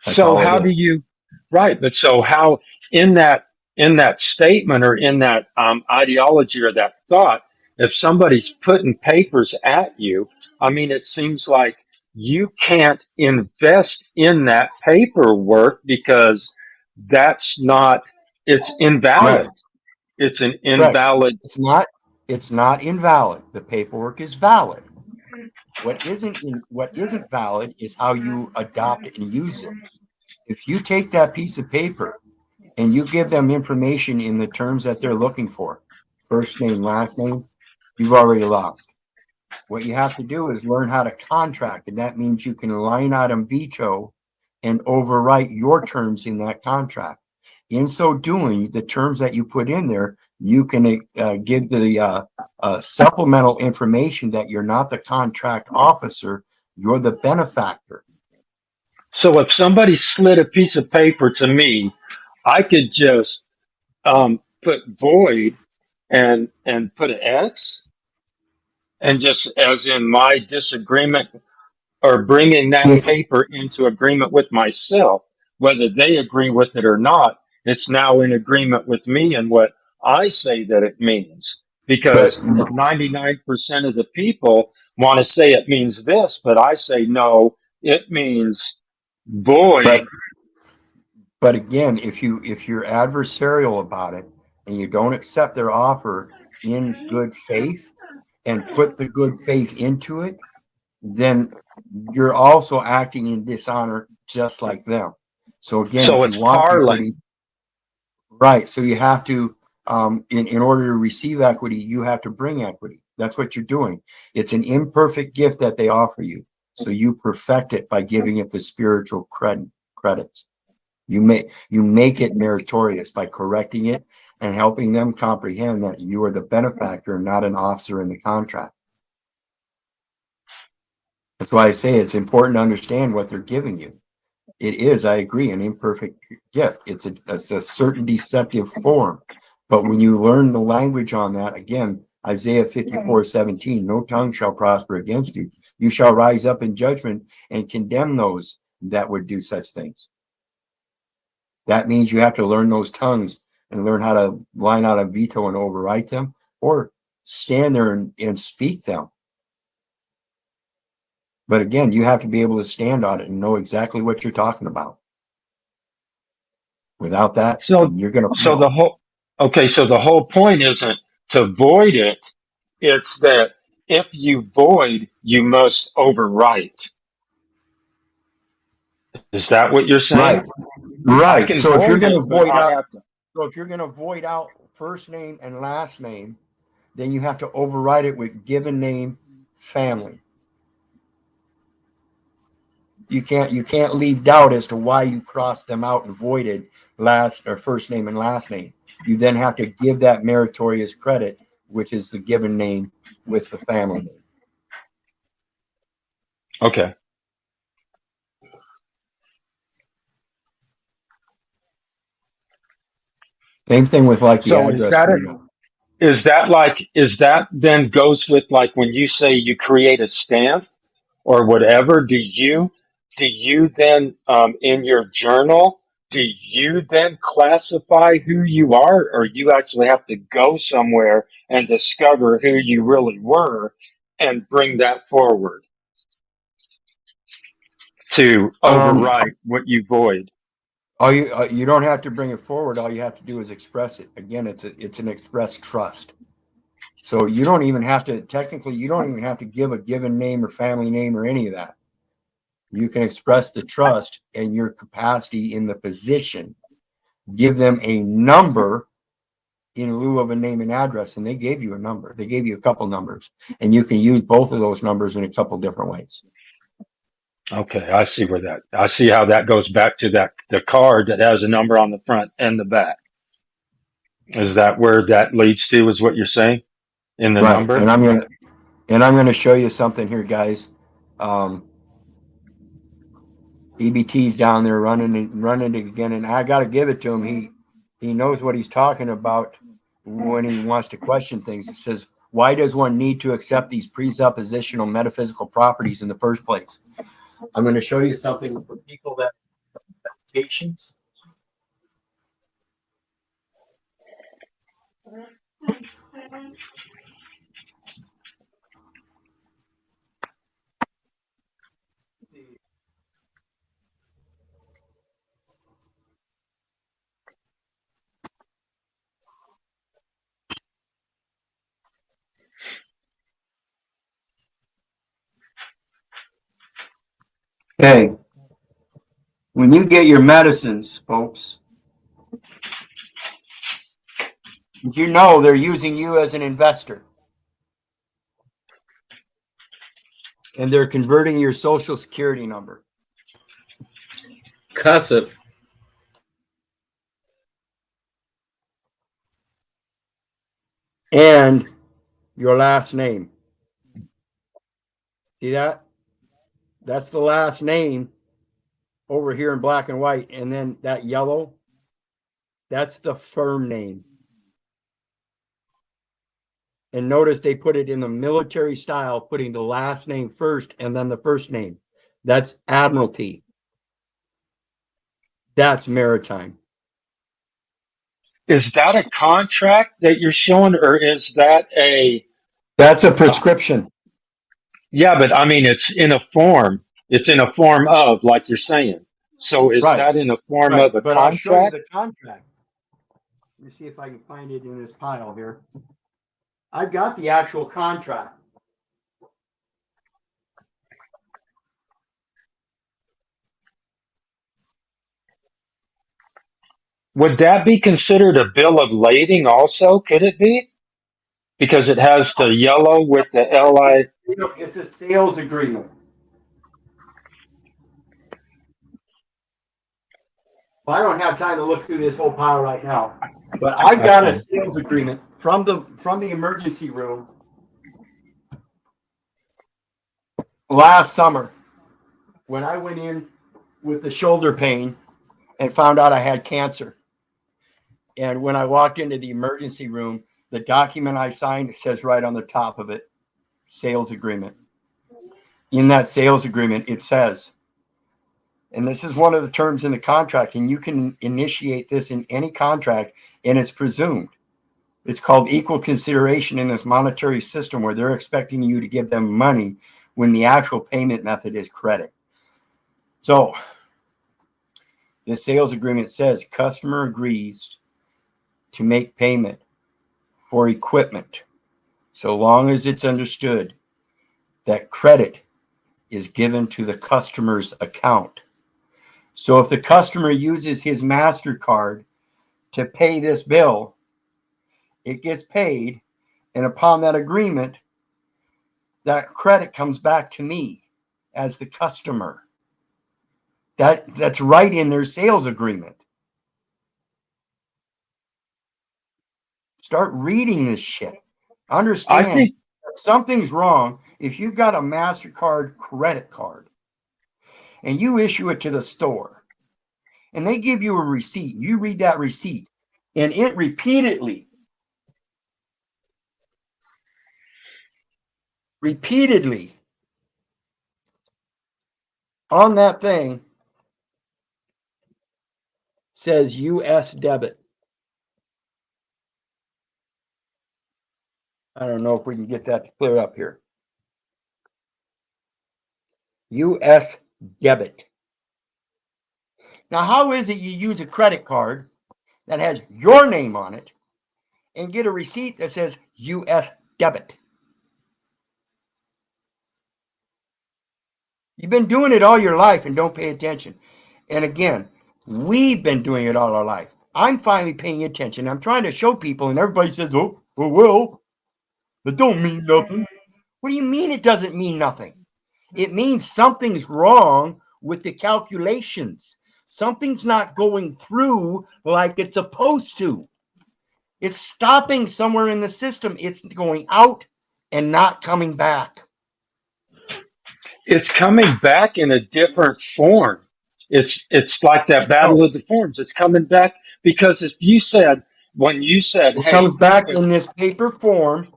That's So all it how do is. you, right? But so how in that statement or in that ideology or that thought, if somebody's putting papers at you, I mean, it seems like you can't invest in that paperwork because that's not, it's invalid. Correct. It's an Correct. invalid. It's not invalid. The paperwork is valid. What isn't valid is how you adopt it and use it. If you take that piece of paper and you give them information in the terms that they're looking for, first name, last name, you've already lost. What you have to do is learn how to contract, and that means you can line item veto and overwrite your terms in that contract. In so doing, the terms that you put in there, you can give the supplemental information that you're not the contract officer, you're the benefactor. So if somebody slid a piece of paper to me, I could just put void and put an X and just as in my disagreement or bringing that paper into agreement with myself, whether they agree with it or not, it's now in agreement with me and what I say that it means. But Because 99% of the people want to say it means this, but I say no, it means but void. But again, if you're adversarial about it and you don't accept their offer in good faith and put the good faith into it, then you're also acting in dishonor just like them. So again, So if you it's want parlaying. equity, right? So you have to, in order to receive equity, you have to bring equity. That's what you're doing. It's an imperfect gift that they offer you. So you perfect it by giving it the spiritual credits. You make it meritorious by correcting it and helping them comprehend that you are the benefactor, not an officer in the contract. That's why I say it's important to understand what they're giving you. It is, I agree, an imperfect gift. It's a certain deceptive form. But when you learn the language on that, again, Isaiah 54:17, no tongue shall prosper against you. You shall rise up in judgment and condemn those that would do such things. That means you have to learn those tongues and learn how to line out a veto and overwrite them or stand there and speak them. But again, you have to be able to stand on it and know exactly what you're talking about. Without that, So, you're going to so fail. the whole, okay, so the whole point isn't to void it. It's that if you void, you must overwrite. Is that what you're Right, saying? I right. can So if you're void going it, to but void I out, have to. so if you're going to void out first name and last name, then you have to override it with given name, family. You can't leave doubt as to why you crossed them out and voided last or first name and last name. You then have to give that meritorious credit, which is the given name with the family name. Okay. Same thing with like the So is address that email. is that then goes with like when you say you create a stamp or whatever? Do you then in your journal? Do you then classify who you are, or you actually have to go somewhere and discover who you really were and bring that forward to Um, overwrite what you void? you don't have to bring it forward. All you have to do is express it. Again, it's an express trust. So you don't even have to technically. You don't even have to give a given name or family name or any of that. You can express the trust and your capacity in the position. Give them a number in lieu of a name and address, and they gave you a number. They gave you a couple numbers, and you can use both of those numbers in a couple different ways. Okay, I see how that goes back to the card that has a number on the front and the back. Is that where that leads to, is what you're saying? In the Right. number? And I'm gonna show you something here, guys. Um, EBT's down there running it again, and I got to give it to him. He knows what he's talking about when he wants to question things. It says, "Why does one need to accept these presuppositional metaphysical properties in the first place?" I'm going to show you something for people that have patience. Okay, when you get your medicines, folks, did you know they're using you as an investor and they're converting your social security number Cuss it. and your last name? See that? That's the last name over here in black and white. And then that yellow, that's the firm name. And notice they put it in the military style, putting the last name first and then the first name. That's Admiralty. That's maritime. Is that a contract that you're showing, or is that That's a uh, prescription. yeah, but I mean, it's in a form of, like you're saying. So is Right, that in a form right. of a But I'll show you contract? the contract. Let me see if I can find it in this pile here. I've got the actual contract. Would that be considered a bill of lading also? Could it be? Because it has the yellow with the LI. It's a sales agreement. Well, I don't have time to look through this whole pile right now, but I got a Okay. sales agreement from the emergency room last summer when I went in with the shoulder pain and found out I had cancer. And when I walked into the emergency room, the document I signed says right on the top of it, sales agreement. In that sales agreement, it says, and this is one of the terms in the contract, and you can initiate this in any contract, and it's presumed. It's called equal consideration in this monetary system where they're expecting you to give them money when the actual payment method is credit. So this sales agreement says customer agrees to make payment for equipment so long as it's understood that credit is given to the customer's account. So if the customer uses his MasterCard to pay this bill, it gets paid, and upon that agreement, that credit comes back to me as the customer. That's right in their sales agreement. Start reading this shit. I Understand think something's wrong if you've got a MasterCard credit card and you issue it to the store and they give you a receipt. You read that receipt and it repeatedly on that thing says US debit. I don't know if we can get that to clear up here. U.S. debit. Now, how is it you use a credit card that has your name on it and get a receipt that says U.S. debit? You've been doing it all your life and don't pay attention. And again, we've been doing it all our life. I'm finally paying attention. I'm trying to show people, and everybody says, oh well, it don't mean nothing. What do you mean it doesn't mean nothing? It means something's wrong with the calculations. Something's not going through like it's supposed to. It's stopping somewhere in the system. It's going out and not coming back. It's coming back in a different form. It's like that battle Oh, of the forms. It's coming back because if you said when you said, it "Hey, comes back if in this paper form,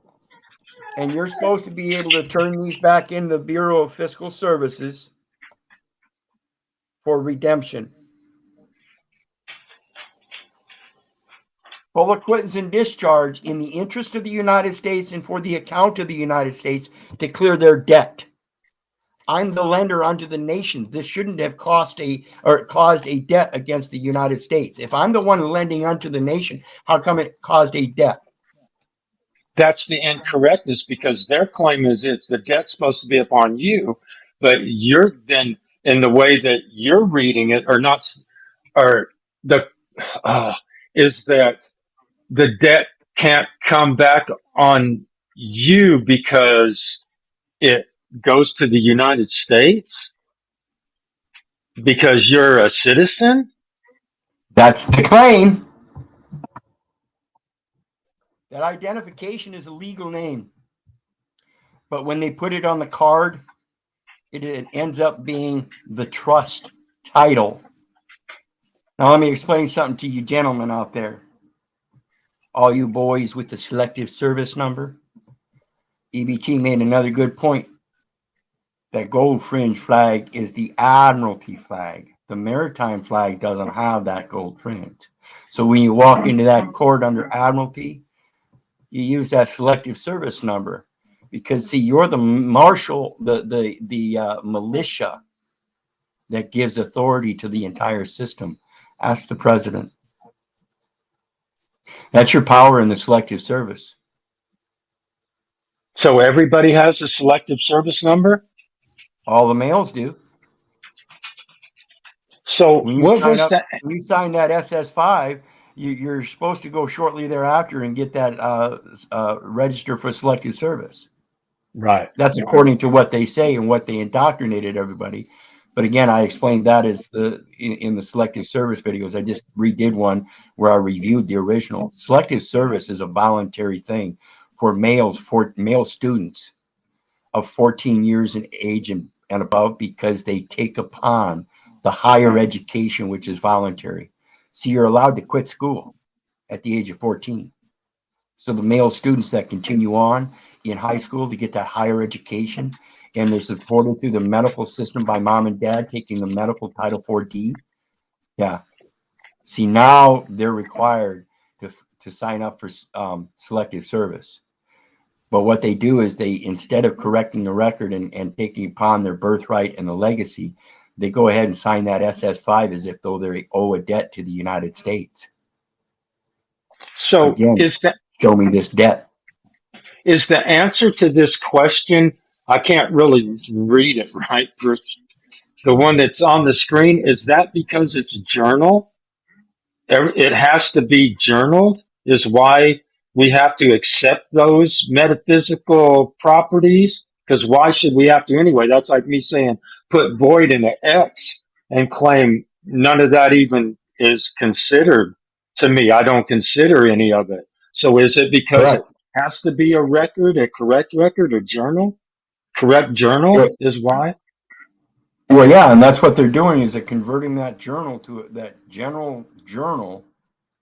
and you're supposed to be able to turn these back in the Bureau of Fiscal Services for redemption. Full acquittance and discharge in the interest of the United States and for the account of the United States to clear their debt. I'm the lender unto the nation. This shouldn't have caused a debt against the United States. If I'm the one lending unto the nation, how come it caused a debt? that's the incorrectness because their claim is it's the debt's supposed to be upon you, but you're then in the way that you're reading it or not, or the uh, is that the debt can't come back on you because it goes to the United States because you're a citizen. That's the claim. That identification is a legal name. But when they put it on the card, it ends up being the trust title. Now, let me explain something to you gentlemen out there. All you boys with the selective service number. EBT made another good point. That gold fringe flag is the Admiralty flag. The maritime flag doesn't have that gold fringe. So when you walk into that court under Admiralty, you use that selective service number because see, you're the marshal, the militia that gives authority to the entire system. Ask the president. That's your power in the selective service. So everybody has a selective service number. All the males do. So When you what sign was up, that? when you sign that SS5, you're supposed to go shortly thereafter and get that register for selective service. Right. That's according to what they say and what they indoctrinated everybody. But again, I explained that as in the selective service videos. I just redid one where I reviewed the original. Selective service is a voluntary thing for male students of 14 years in age and above because they take upon the higher education, which is voluntary. So you're allowed to quit school at the age of 14. So the male students that continue on in high school to get that higher education, and they're supported through the medical system by mom and dad taking the medical Title 4D. Yeah. See, now they're required to sign up for selective service. But what they do is they, instead of correcting the record and taking upon their birthright and the legacy, they go ahead and sign that SS5 as if though they owe a debt to the United States. So Again, show me this debt. is the answer to this question? I can't really read it right. The one that's on the screen, is that because it's journal? It has to be journaled, is why we have to accept those metaphysical properties. Because why should we have to anyway? That's like me saying put void in an X and claim none of that even is considered to me. I don't consider any of it. So is it because it Correct. has to be a record, a correct record, or journal? Correct Yeah. journal is why. Well, yeah, and that's what they're doing is they're converting that journal to that general journal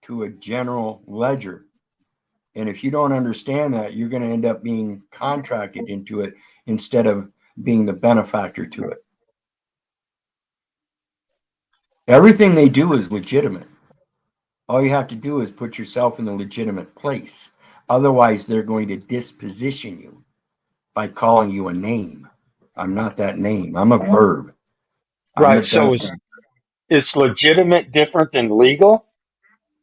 to a general ledger. And if you don't understand that, you're going to end up being contracted into it instead of being the benefactor to it. Everything they do is legitimate. All you have to do is put yourself in a legitimate place. Otherwise, they're going to disposition you by calling you a name. I'm not that name. I'm a verb. I'm a Right. So benefactor. is legitimate different than legal?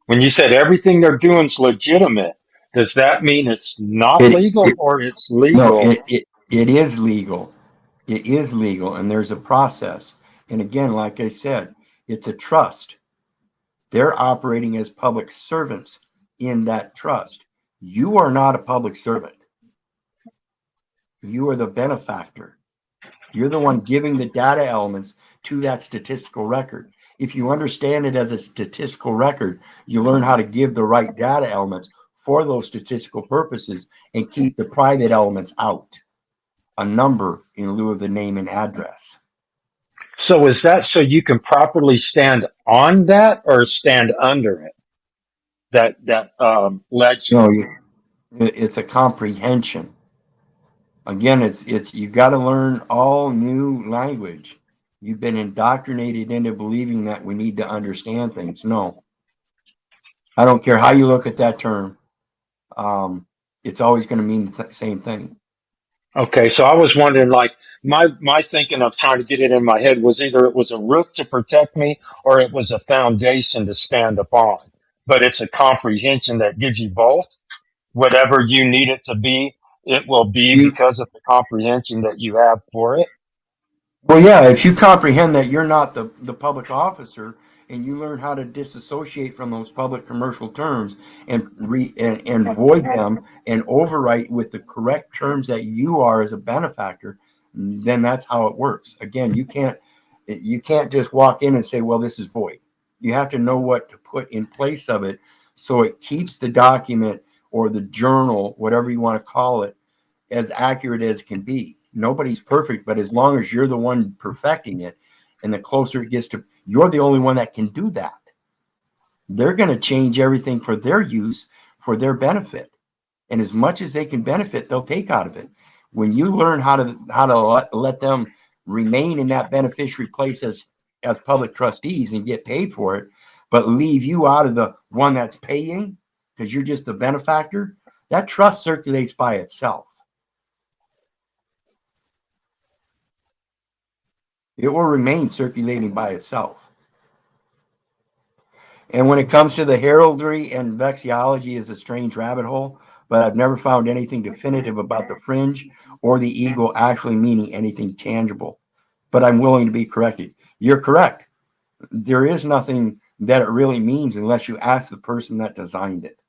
When you said everything they're doing is legitimate, does that mean it's not It, legal it or it's no, legal? it is legal. It is legal, and there's a process. And again, like I said, it's a trust. They're operating as public servants in that trust. You are not a public servant. You are the benefactor. You're the one giving the data elements to that statistical record. If you understand it as a statistical record, you learn how to give the right data elements for those statistical purposes and keep the private elements out. A number in lieu of the name and address. So is that so you can properly stand on that or stand under it? That No, legend. it's a comprehension. Again, it's you got to learn all new language. You've been indoctrinated into believing that we need to understand things. No, I don't care how you look at that term. Um, it's always going to mean the same thing. Okay, so I was wondering, like my thinking of trying to get it in my head was either it was a roof to protect me or it was a foundation to stand upon. But it's a comprehension that gives you both. Whatever you need it to be, it will be You because of the comprehension that you have for it. Well, yeah, if you comprehend that you're not the public officer and you learn how to disassociate from those public commercial terms and void them and overwrite with the correct terms that you are as a benefactor, then that's how it works. Again, you can't just walk in and say, well, this is void. You have to know what to put in place of it so it keeps the document or the journal, whatever you want to call it, as accurate as can be. Nobody's perfect, but as long as you're the one perfecting it, and the closer it gets to, you're the only one that can do that. They're going to change everything for their use, for their benefit, and as much as they can benefit, they'll take out of it. When you learn how to let them remain in that beneficiary place as public trustees and get paid for it, but leave you out of the one that's paying because you're just the benefactor, that trust circulates by itself. It will remain circulating by itself. And when it comes to the heraldry and vexillology is a strange rabbit hole, but I've never found anything definitive about the fringe or the eagle actually meaning anything tangible. But I'm willing to be corrected. You're correct. There is nothing that it really means unless you ask the person that designed it.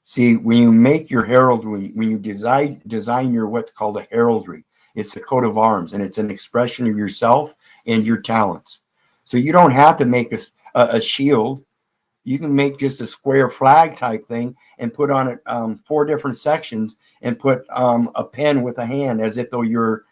See, when you make your heraldry, when you design your what's called a heraldry, it's a coat of arms and it's an expression of yourself and your talents. So you don't have to make a shield. You can make just a square flag type thing and put on it four different sections and put a pen with a hand as if though you're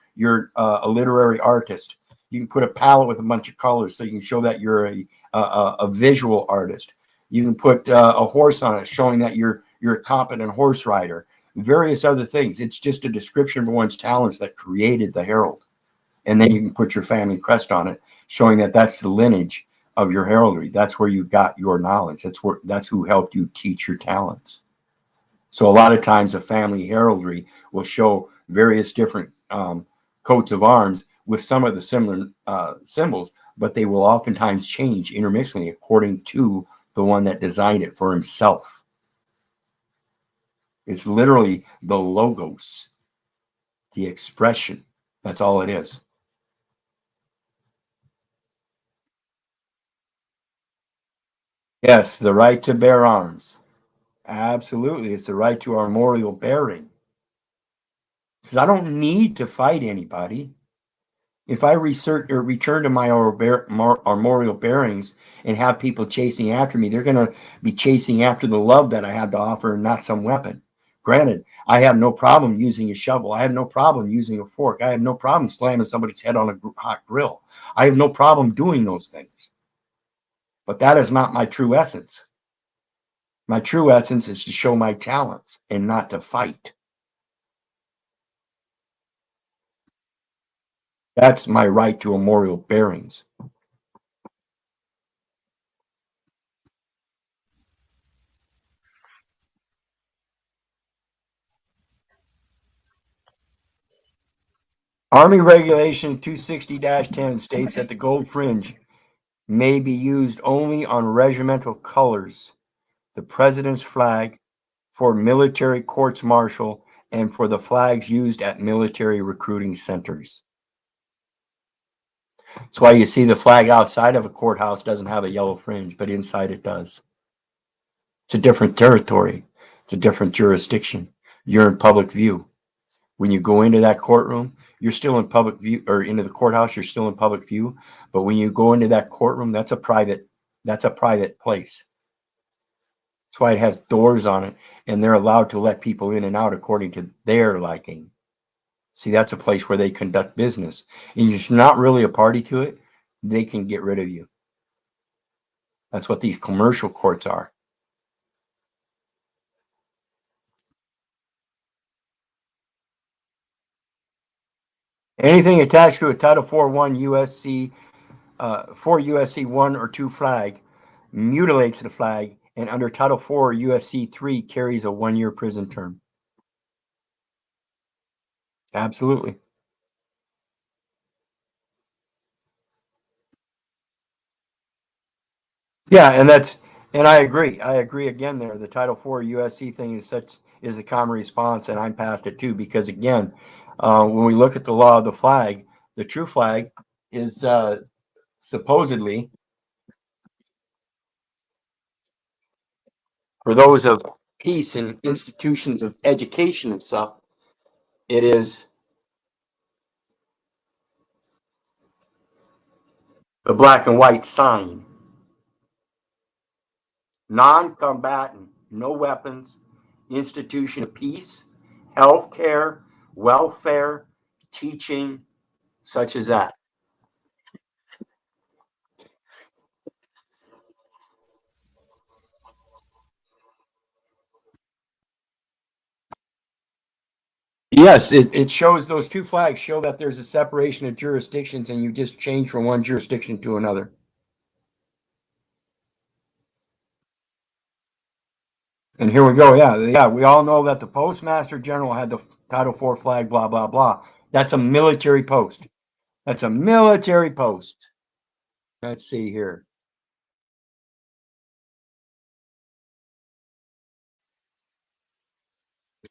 a literary artist. You can put a palette with a bunch of colors so you can show that you're a visual artist. You can put a horse on it, showing that you're a competent horse rider. Various other things. It's just a description of one's talents that created the herald, and then you can put your family crest on it, showing that that's the lineage of your heraldry. That's where you got your knowledge. That's who helped you teach your talents. So a lot of times, a family heraldry will show various different coats of arms with some of the similar symbols, but they will oftentimes change intermixingly according to the one that designed it for himself. It's literally the logos, the expression. That's all it is. Yes, the right to bear arms. Absolutely. It's the right to armorial bearing. Because I don't need to fight anybody. If I return to my armorial bearings and have people chasing after me, they're going to be chasing after the love that I have to offer and not some weapon. Granted, I have no problem using a shovel. I have no problem using a fork. I have no problem slamming somebody's head on a hot grill. I have no problem doing those things. But that is not my true essence. My true essence is to show my talents and not to fight. That's my right to armorial bearings. Army Regulation 260-10 states that the gold fringe may be used only on regimental colors, the president's flag, for military courts martial, and for the flags used at military recruiting centers. That's why you see the flag outside of a courthouse doesn't have a yellow fringe, but inside it does. It's a different territory. It's a different jurisdiction. You're in public view. When you go into that courtroom, you're still in public view, or into the courthouse, you're still in public view. But when you go into that courtroom, that's a private place. That's why it has doors on it, and they're allowed to let people in and out according to their liking. See, that's a place where they conduct business. And if you're not really a party to it, they can get rid of you. That's what these commercial courts are. Anything attached to a Title 4 USC 4 USC 1 or 2 flag mutilates the flag, and under Title 4 USC 3 carries a 1-year prison term. Absolutely. Yeah, and I agree. I agree again there. The Title 4 USC thing is a common response, and I'm past it too, because again, when we look at the law of the flag, the true flag is supposedly for those of peace and institutions of education and stuff. It is the black and white sign. Non-combatant, no weapons, institution of peace, health care, welfare, teaching, such as that. Yes, it shows those two flags show that there's a separation of jurisdictions and you just change from one jurisdiction to another. And here we go. Yeah, we all know that the Postmaster General had the Title IV flag, blah, blah, blah. That's a military post. That's a military post. Let's see here.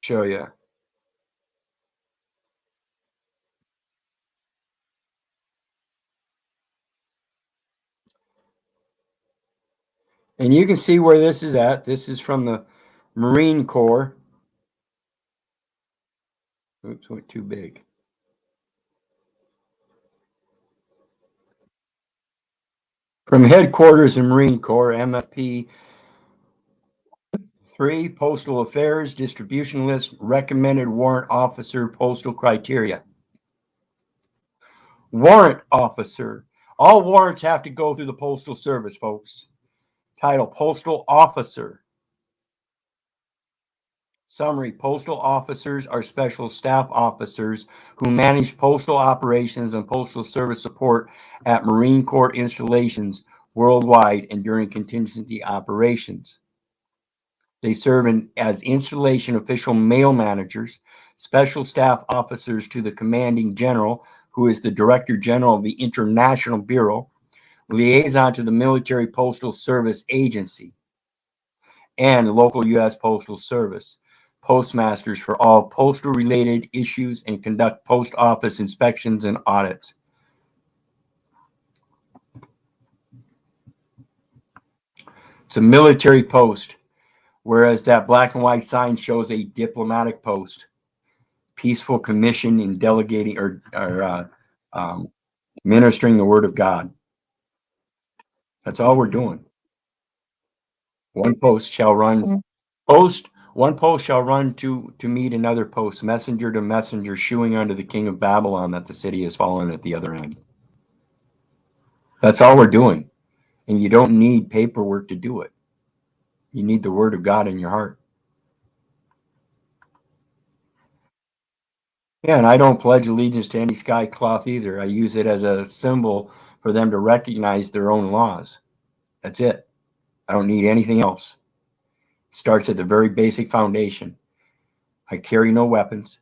Show you. And you can see where this is at. This is from the Marine Corps. Oops, went too big. From headquarters in Marine Corps, MFP 3, Postal Affairs, Distribution List, Recommended Warrant Officer, Postal Criteria. Warrant Officer. All warrants have to go through the Postal Service, folks. Title, Postal Officer. Summary, postal officers are special staff officers who manage postal operations and postal service support at Marine Corps installations worldwide and during contingency operations. They serve as installation official mail managers, special staff officers to the commanding general, who is the director general of the International Bureau, liaison to the Military Postal Service Agency, and local U.S. Postal Service, postmasters for all postal related issues, and conduct post office inspections and audits. It's a military post, whereas that black and white sign shows a diplomatic post, peaceful commission in delegating or ministering the word of God. That's all we're doing. One post shall run post. One post shall run to meet another post, messenger to messenger, shewing unto the king of Babylon that the city has fallen at the other end. That's all we're doing. And you don't need paperwork to do it. You need the word of God in your heart. Yeah, and I don't pledge allegiance to any sky cloth either. I use it as a symbol for them to recognize their own laws. That's it. I don't need anything else. It starts at the very basic foundation. I carry no weapons.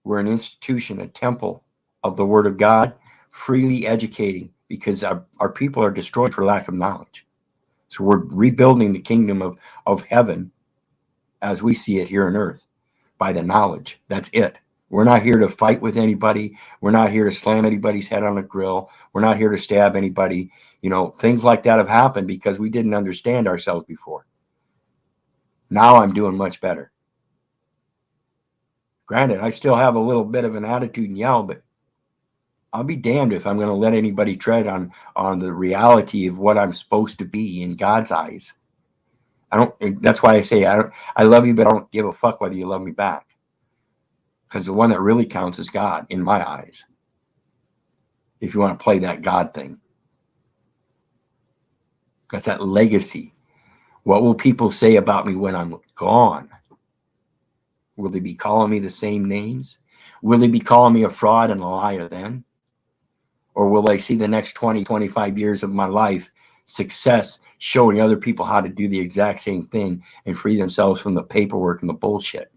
We're an institution, a temple of the Word of God, freely educating, because our people are destroyed for lack of knowledge. So we're rebuilding the kingdom of heaven as we see it here on earth by the knowledge. That's it. We're not here to fight with anybody. We're not here to slam anybody's head on a grill. We're not here to stab anybody. You know, things like that have happened because we didn't understand ourselves before. Now I'm doing much better. Granted, I still have a little bit of an attitude and yell, but I'll be damned if I'm going to let anybody tread on the reality of what I'm supposed to be in God's eyes. I don't. That's why I say I don't. I love you, but I don't give a fuck whether you love me back. Because the one that really counts is God in my eyes. If you want to play that God thing, that's that legacy. What will people say about me when I'm gone? Will they be calling me the same names? Will they be calling me a fraud and a liar then? Or will they see the next 20, 25 years of my life success showing other people how to do the exact same thing and free themselves from the paperwork and the bullshit?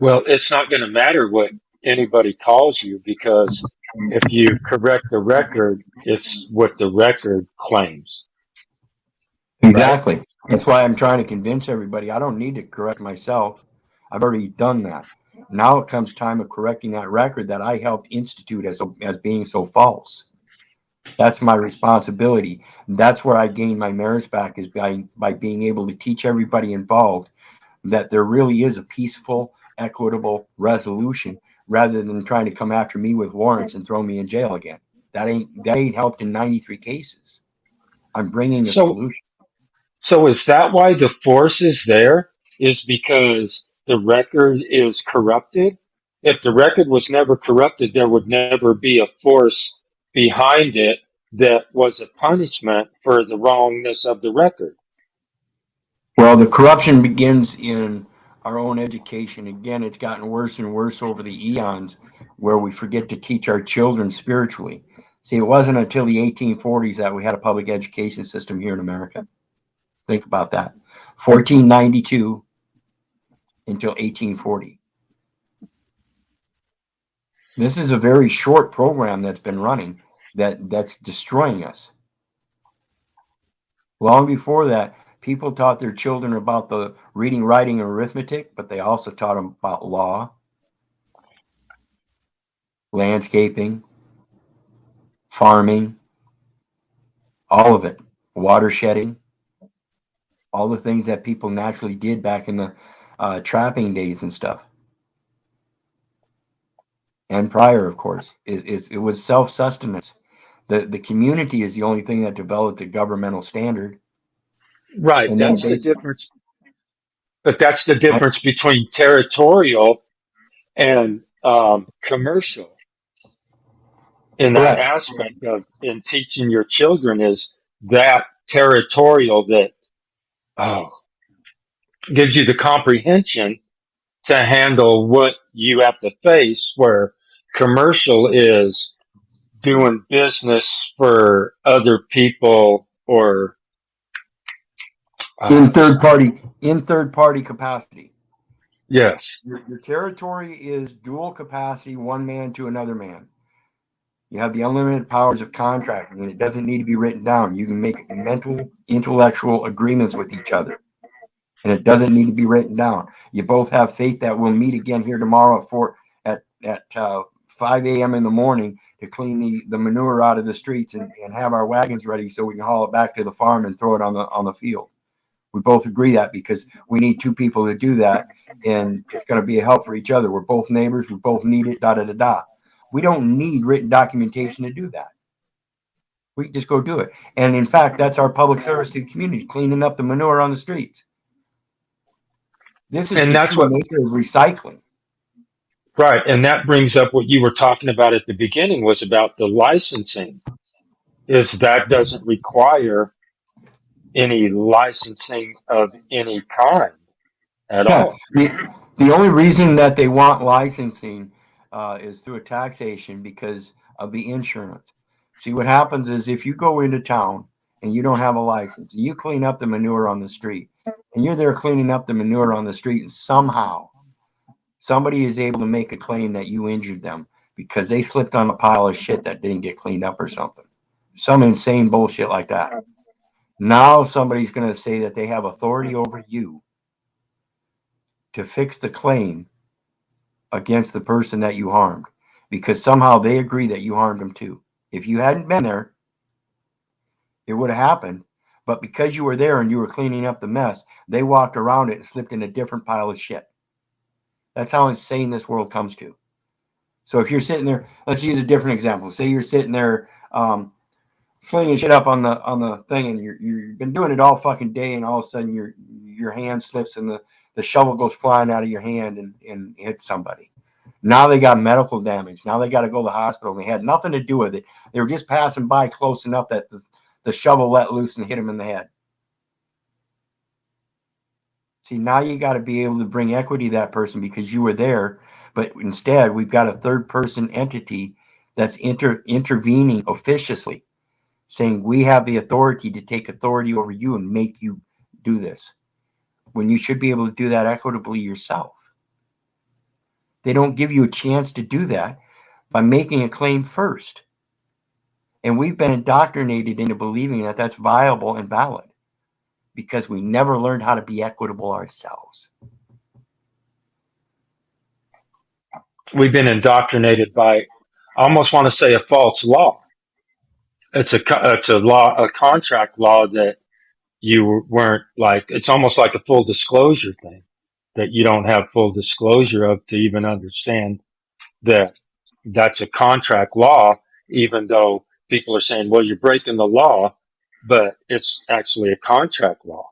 Well, it's not going to matter what anybody calls you because if you correct the record, it's what the record claims, right? Exactly. That's why I'm trying to convince everybody I don't need to correct myself. I've already done that. Now it comes time of correcting that record that I helped institute as being so false. That's my responsibility. That's where I gain my marriage back is by being able to teach everybody involved that there really is a peaceful, equitable resolution rather than trying to come after me with warrants and throw me in jail again. That ain't helped in 93 cases. I'm bringing a So, solution. so is that why the force is there? Is because the record is corrupted? If the record was never corrupted, there would never be a force behind it that was a punishment for the wrongness of the record. Well, the corruption begins in our own education. Again, it's gotten worse and worse over the eons where we forget to teach our children spiritually. See, it wasn't until the 1840s that we had a public education system here in America. Think about that. 1492 until 1840. This is a very short program that's been running that's destroying us. Long before that, people taught their children about the reading, writing, and arithmetic, but they also taught them about law, landscaping, farming, all of it, water shedding, all the things that people naturally did back in the trapping days and stuff. And prior, of course, it was self-sustenance. The community is the only thing that developed a governmental standard, Right, and then that's the based difference. But that's the on difference between territorial and commercial in that correct. aspect of in teaching your children is that territorial that oh, gives you the comprehension to handle what you have to face, where commercial is doing business for other people or in uh, third party capacity. yes, Your territory is dual capacity, one man to another man. You have the unlimited powers of contracting, and it doesn't need to be written down. You can make mental, intellectual agreements with each other, and it doesn't need to be written down. You both have faith that we'll meet again here tomorrow at 5 a.m. in the morning to clean the manure out of the streets and have our wagons ready so we can haul it back to the farm and throw it on the field. We both agree that because we need two people to do that, and it's going to be a help for each other. We're both neighbors. We both need it. Da da da da. We don't need written documentation to do that. We can just go do it. And in fact, that's our public service to the community, cleaning up the manure on the streets. This is and the that's true what nature of recycling. right, and that brings up what you were talking about at the beginning was about the licensing. Is that doesn't require any licensing of any kind at Yeah. all. The only reason that they want licensing is through a taxation because of the insurance. See, what happens is if you go into town and you don't have a license, you clean up the manure on the street, and you're there cleaning up the manure on the street, and somehow Somebody is able to make a claim that you injured them because they slipped on a pile of shit that didn't get cleaned up or something. Some insane bullshit like that. Now somebody's going to say that they have authority over you to fix the claim against the person that you harmed because somehow they agree that you harmed them too. If you hadn't been there, it would have happened. But because you were there and you were cleaning up the mess, they walked around it and slipped in a different pile of shit. That's how insane this world comes to. So if you're sitting there, let's use a different example. Say you're sitting there slinging shit up on the thing, and you've been doing it all fucking day, and all of a sudden your hand slips and the shovel goes flying out of your hand and hits somebody. Now they got medical damage. Now they got to go to the hospital. They had nothing to do with it. They were just passing by close enough that the shovel let loose and hit them in the head. See, now you got to be able to bring equity to that person because you were there. But instead, we've got a third person entity that's intervening officiously, saying we have the authority to take authority over you and make you do this, when you should be able to do that equitably yourself. They don't give you a chance to do that by making a claim first. And we've been indoctrinated into believing that that's viable and valid because we never learned how to be equitable ourselves. We've been indoctrinated by, I almost want to say, a false law. It's a law, a contract law that you weren't like. It's almost like a full disclosure thing that you don't have full disclosure of to even understand that that's a contract law, even though people are saying, well, you're breaking the law, but it's actually a contract law.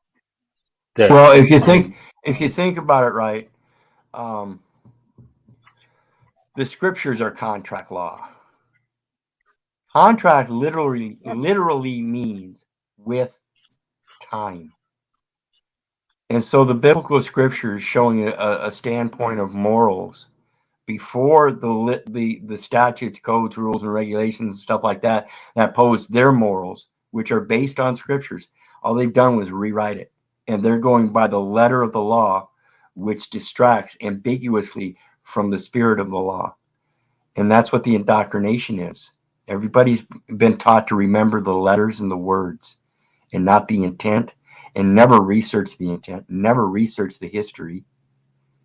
That Well, if you think about it right, um, the scriptures are contract law. Contract literally means with time. And so the biblical scriptures showing a standpoint of morals before the statutes, codes, rules, and regulations and stuff like that that pose their morals, which are based on scriptures. All they've done was rewrite it, and they're going by the letter of the law, which distracts ambiguously from the spirit of the law. And that's what the indoctrination is. Everybody's been taught to remember the letters and the words and not the intent, and never research the intent, never research the history.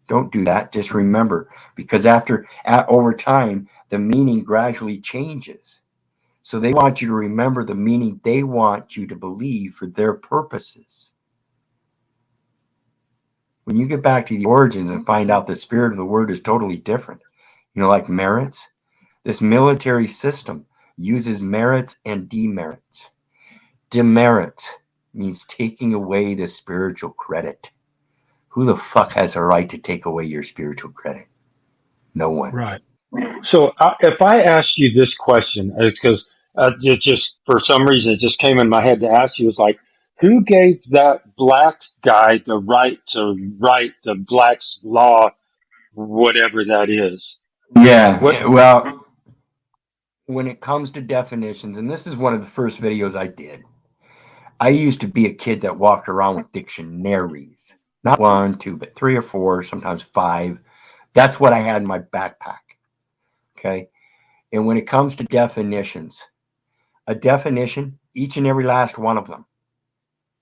Don't do that. Just remember, because over time, the meaning gradually changes. So they want you to remember the meaning they want you to believe for their purposes. When you get back to the origins and find out the spirit of the word is totally different, like merits, this military system uses merits and demerits. Demerits means taking away the spiritual credit. Who the fuck has a right to take away your spiritual credit? No one. right. So if I asked you this question, it's because it just for some reason it just came in my head to ask you. Is like, who gave that black guy the right to write the black's law, whatever that is? What? Yeah, well, when it comes to definitions, and this is one of the first videos I did, I used to be a kid that walked around with dictionaries. Not one, two, but three or four, sometimes five. That's what I had in my backpack. Okay. And when it comes to definitions, a definition, each and every last one of them,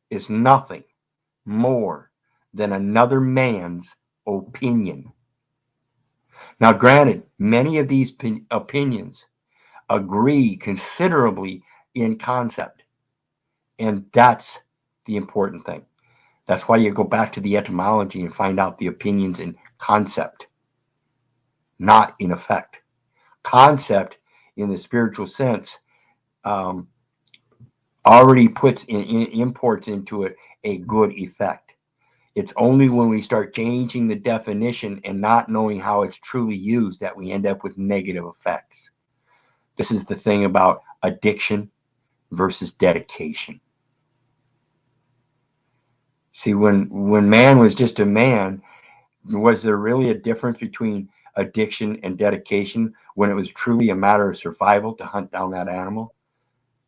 is nothing more than another man's opinion. Now, granted, many of these opinions agree considerably in concept, and that's the important thing. That's why you go back to the etymology and find out the opinions in concept, not in effect. Concept, in the spiritual sense, already imports into it a good effect. It's only when we start changing the definition and not knowing how it's truly used that we end up with negative effects. This is the thing about addiction versus dedication. See, when man was just a man, was there really a difference between addiction and dedication when it was truly a matter of survival to hunt down that animal?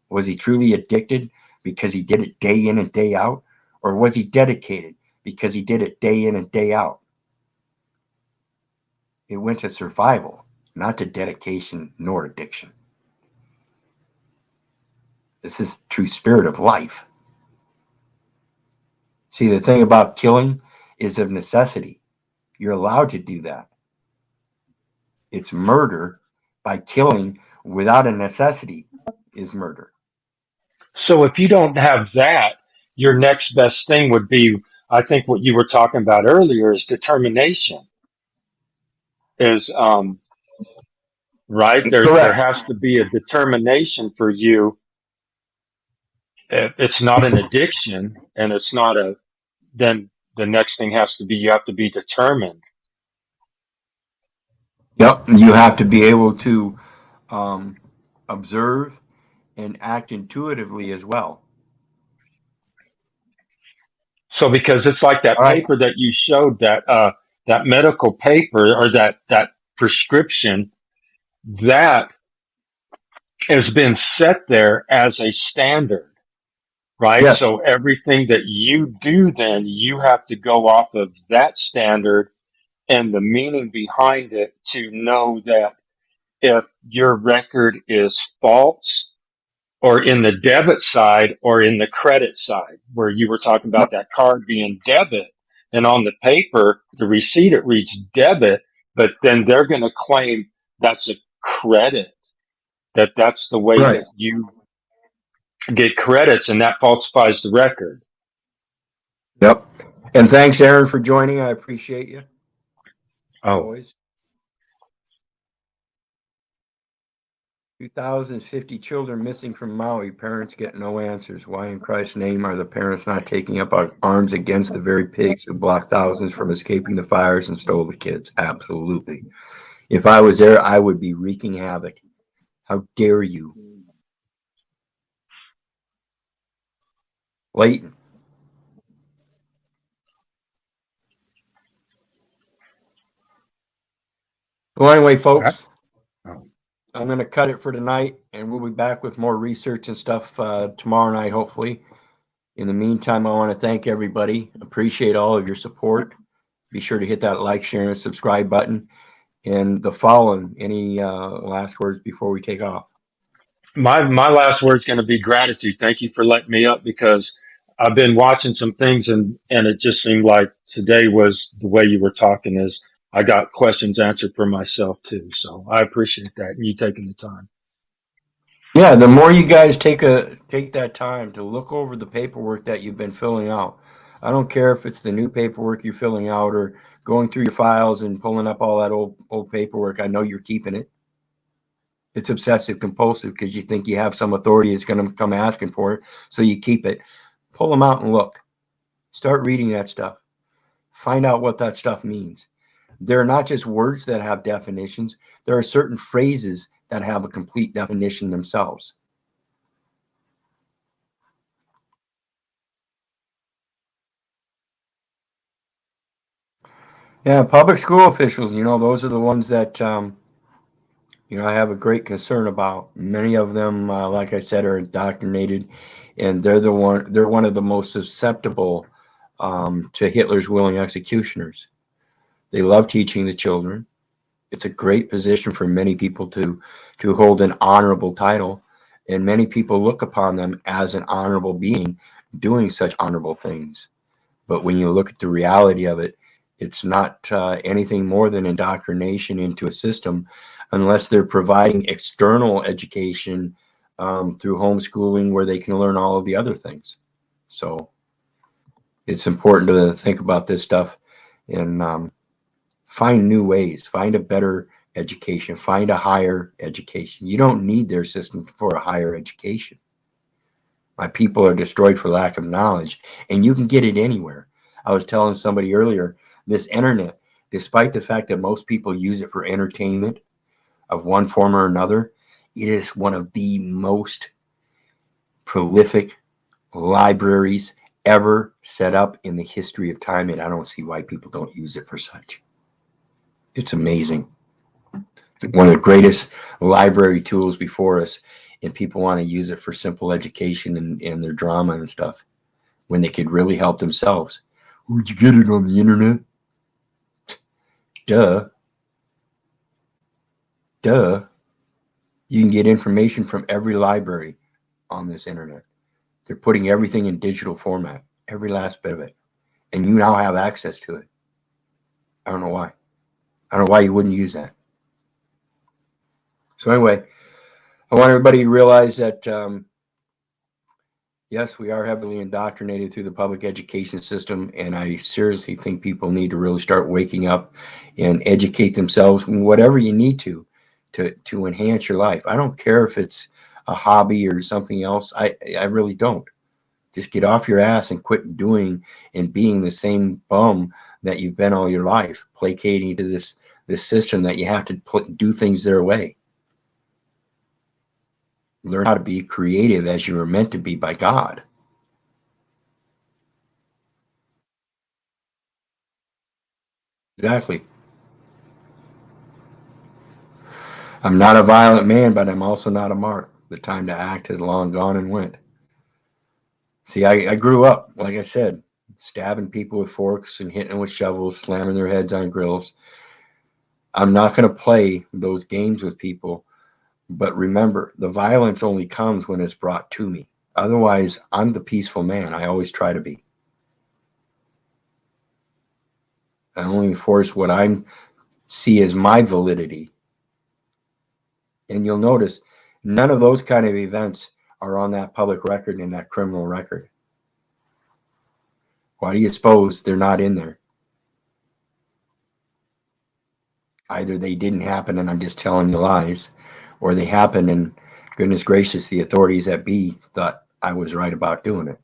Was he truly addicted because he did it day in and day out? Or was he dedicated because he did it day in and day out? It went to survival, not to dedication nor addiction. This is the true spirit of life. See, the thing about killing is of necessity. You're allowed to do that. It's murder by killing without a necessity is murder. So if you don't have that, your next best thing would be, I think what you were talking about earlier is determination. Is right there Correct. has to be a determination for you. It's not an addiction, and it's not a then the next thing has to be you have to be determined. Yep. You have to be able to um, observe and act intuitively as well. So because it's like that All right. paper that you showed, that medical paper or that prescription that has been set there as a standard, right? Yes. So everything that you do, then you have to go off of that standard and the meaning behind it to know that if your record is false or in the debit side or in the credit side, where you were talking Yep. about that card being debit, and on the paper, the receipt, it reads debit, but then they're going to claim that's a credit, that's the way Right. that you get credits, and that falsifies the record. Yep. And thanks, Aaron, for joining. I appreciate you Oh, always. 2,050 children missing from Maui. Parents get no answers. Why in Christ's name are the parents not taking up arms against the very pigs who blocked thousands from escaping the fires and stole the kids? Absolutely. If I was there, I would be wreaking havoc. How dare you? Blatant. Well, anyway, that, folks, oh. I'm going to cut it for tonight, and we'll be back with more research and stuff tomorrow night, hopefully. In the meantime, I want to thank everybody. Appreciate all of your support. Be sure to hit that like, share, and subscribe button. And the following, any last words before we take off? My last word's going to be gratitude. Thank you for letting me up because I've been watching some things and it just seemed like today was the way you were talking is I got questions answered for myself too. So I appreciate that and you taking the time. Yeah, the more you guys take that time to look over the paperwork that you've been filling out. I don't care if it's the new paperwork you're filling out or going through your files and pulling up all that old paperwork. I know you're keeping it. It's obsessive compulsive because you think you have some authority that's going to come asking for it, so you keep it. Pull them out and look. Start reading that stuff. Find out what that stuff means. There are not just words that have definitions. There are certain phrases that have a complete definition themselves. Yeah, public school officials, those are the ones that, I have a great concern about. Many of them, like I said, are indoctrinated, and they're one of the most susceptible to Hitler's willing executioners. They love teaching the children. It's a great position for many people to hold an honorable title, and many people look upon them as an honorable being doing such honorable things. But when you look at the reality of it, it's not anything more than indoctrination into a system, unless they're providing external education through homeschooling where they can learn all of the other things. So it's important to think about this stuff and find new ways, find a better education, find a higher education. You don't need their system for a higher education. My people are destroyed for lack of knowledge, and you can get it anywhere. I was telling somebody earlier, this internet, despite the fact that most people use it for entertainment of one form or another, it is one of the most prolific libraries ever set up in the history of time, and I don't see why people don't use it for such. It's amazing. It's one of the greatest library tools before us, and people want to use it for simple education and their drama and stuff when they could really help themselves. Where'd you get it on the internet? Duh. Duh. You can get information from every library on this internet. They're putting everything in digital format, every last bit of it. And you now have access to it. I don't know why. I don't know why you wouldn't use that. So anyway, I want everybody to realize that yes, we are heavily indoctrinated through the public education system, and I seriously think people need to really start waking up and educate themselves in whatever you need to enhance your life. I don't care if it's a hobby or something else. I really don't. Just get off your ass and quit doing and being the same bum that you've been all your life, placating to this system that you have to do things their way. Learn how to be creative as you were meant to be by God. Exactly. I'm not a violent man, but I'm also not a mark. The time to act has long gone and went. See, I grew up, like I said, stabbing people with forks and hitting them with shovels, slamming their heads on grills. I'm not going to play those games with people. But remember, the violence only comes when it's brought to me. Otherwise, I'm the peaceful man. I always try to be. I only enforce what I see as my validity. And you'll notice none of those kind of events are on that public record and that criminal record. Why do you suppose they're not in there? Either they didn't happen and I'm just telling you lies, or they happened and goodness gracious, the authorities at B thought I was right about doing it.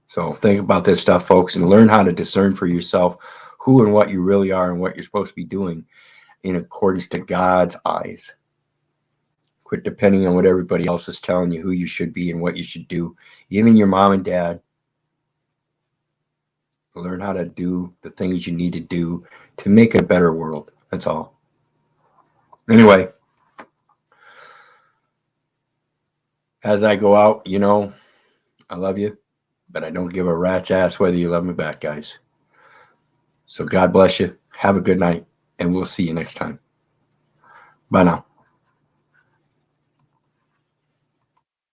So think about this stuff, folks, and learn how to discern for yourself who and what you really are and what you're supposed to be doing in accordance to God's eyes. Quit depending on what everybody else is telling you who you should be and what you should do. Even your mom and dad. Learn how to do the things you need to do to make a better world. That's all. Anyway, as I go out, I love you, but I don't give a rat's ass whether you love me back, guys. So God bless you. Have a good night, and we'll see you next time. Bye now.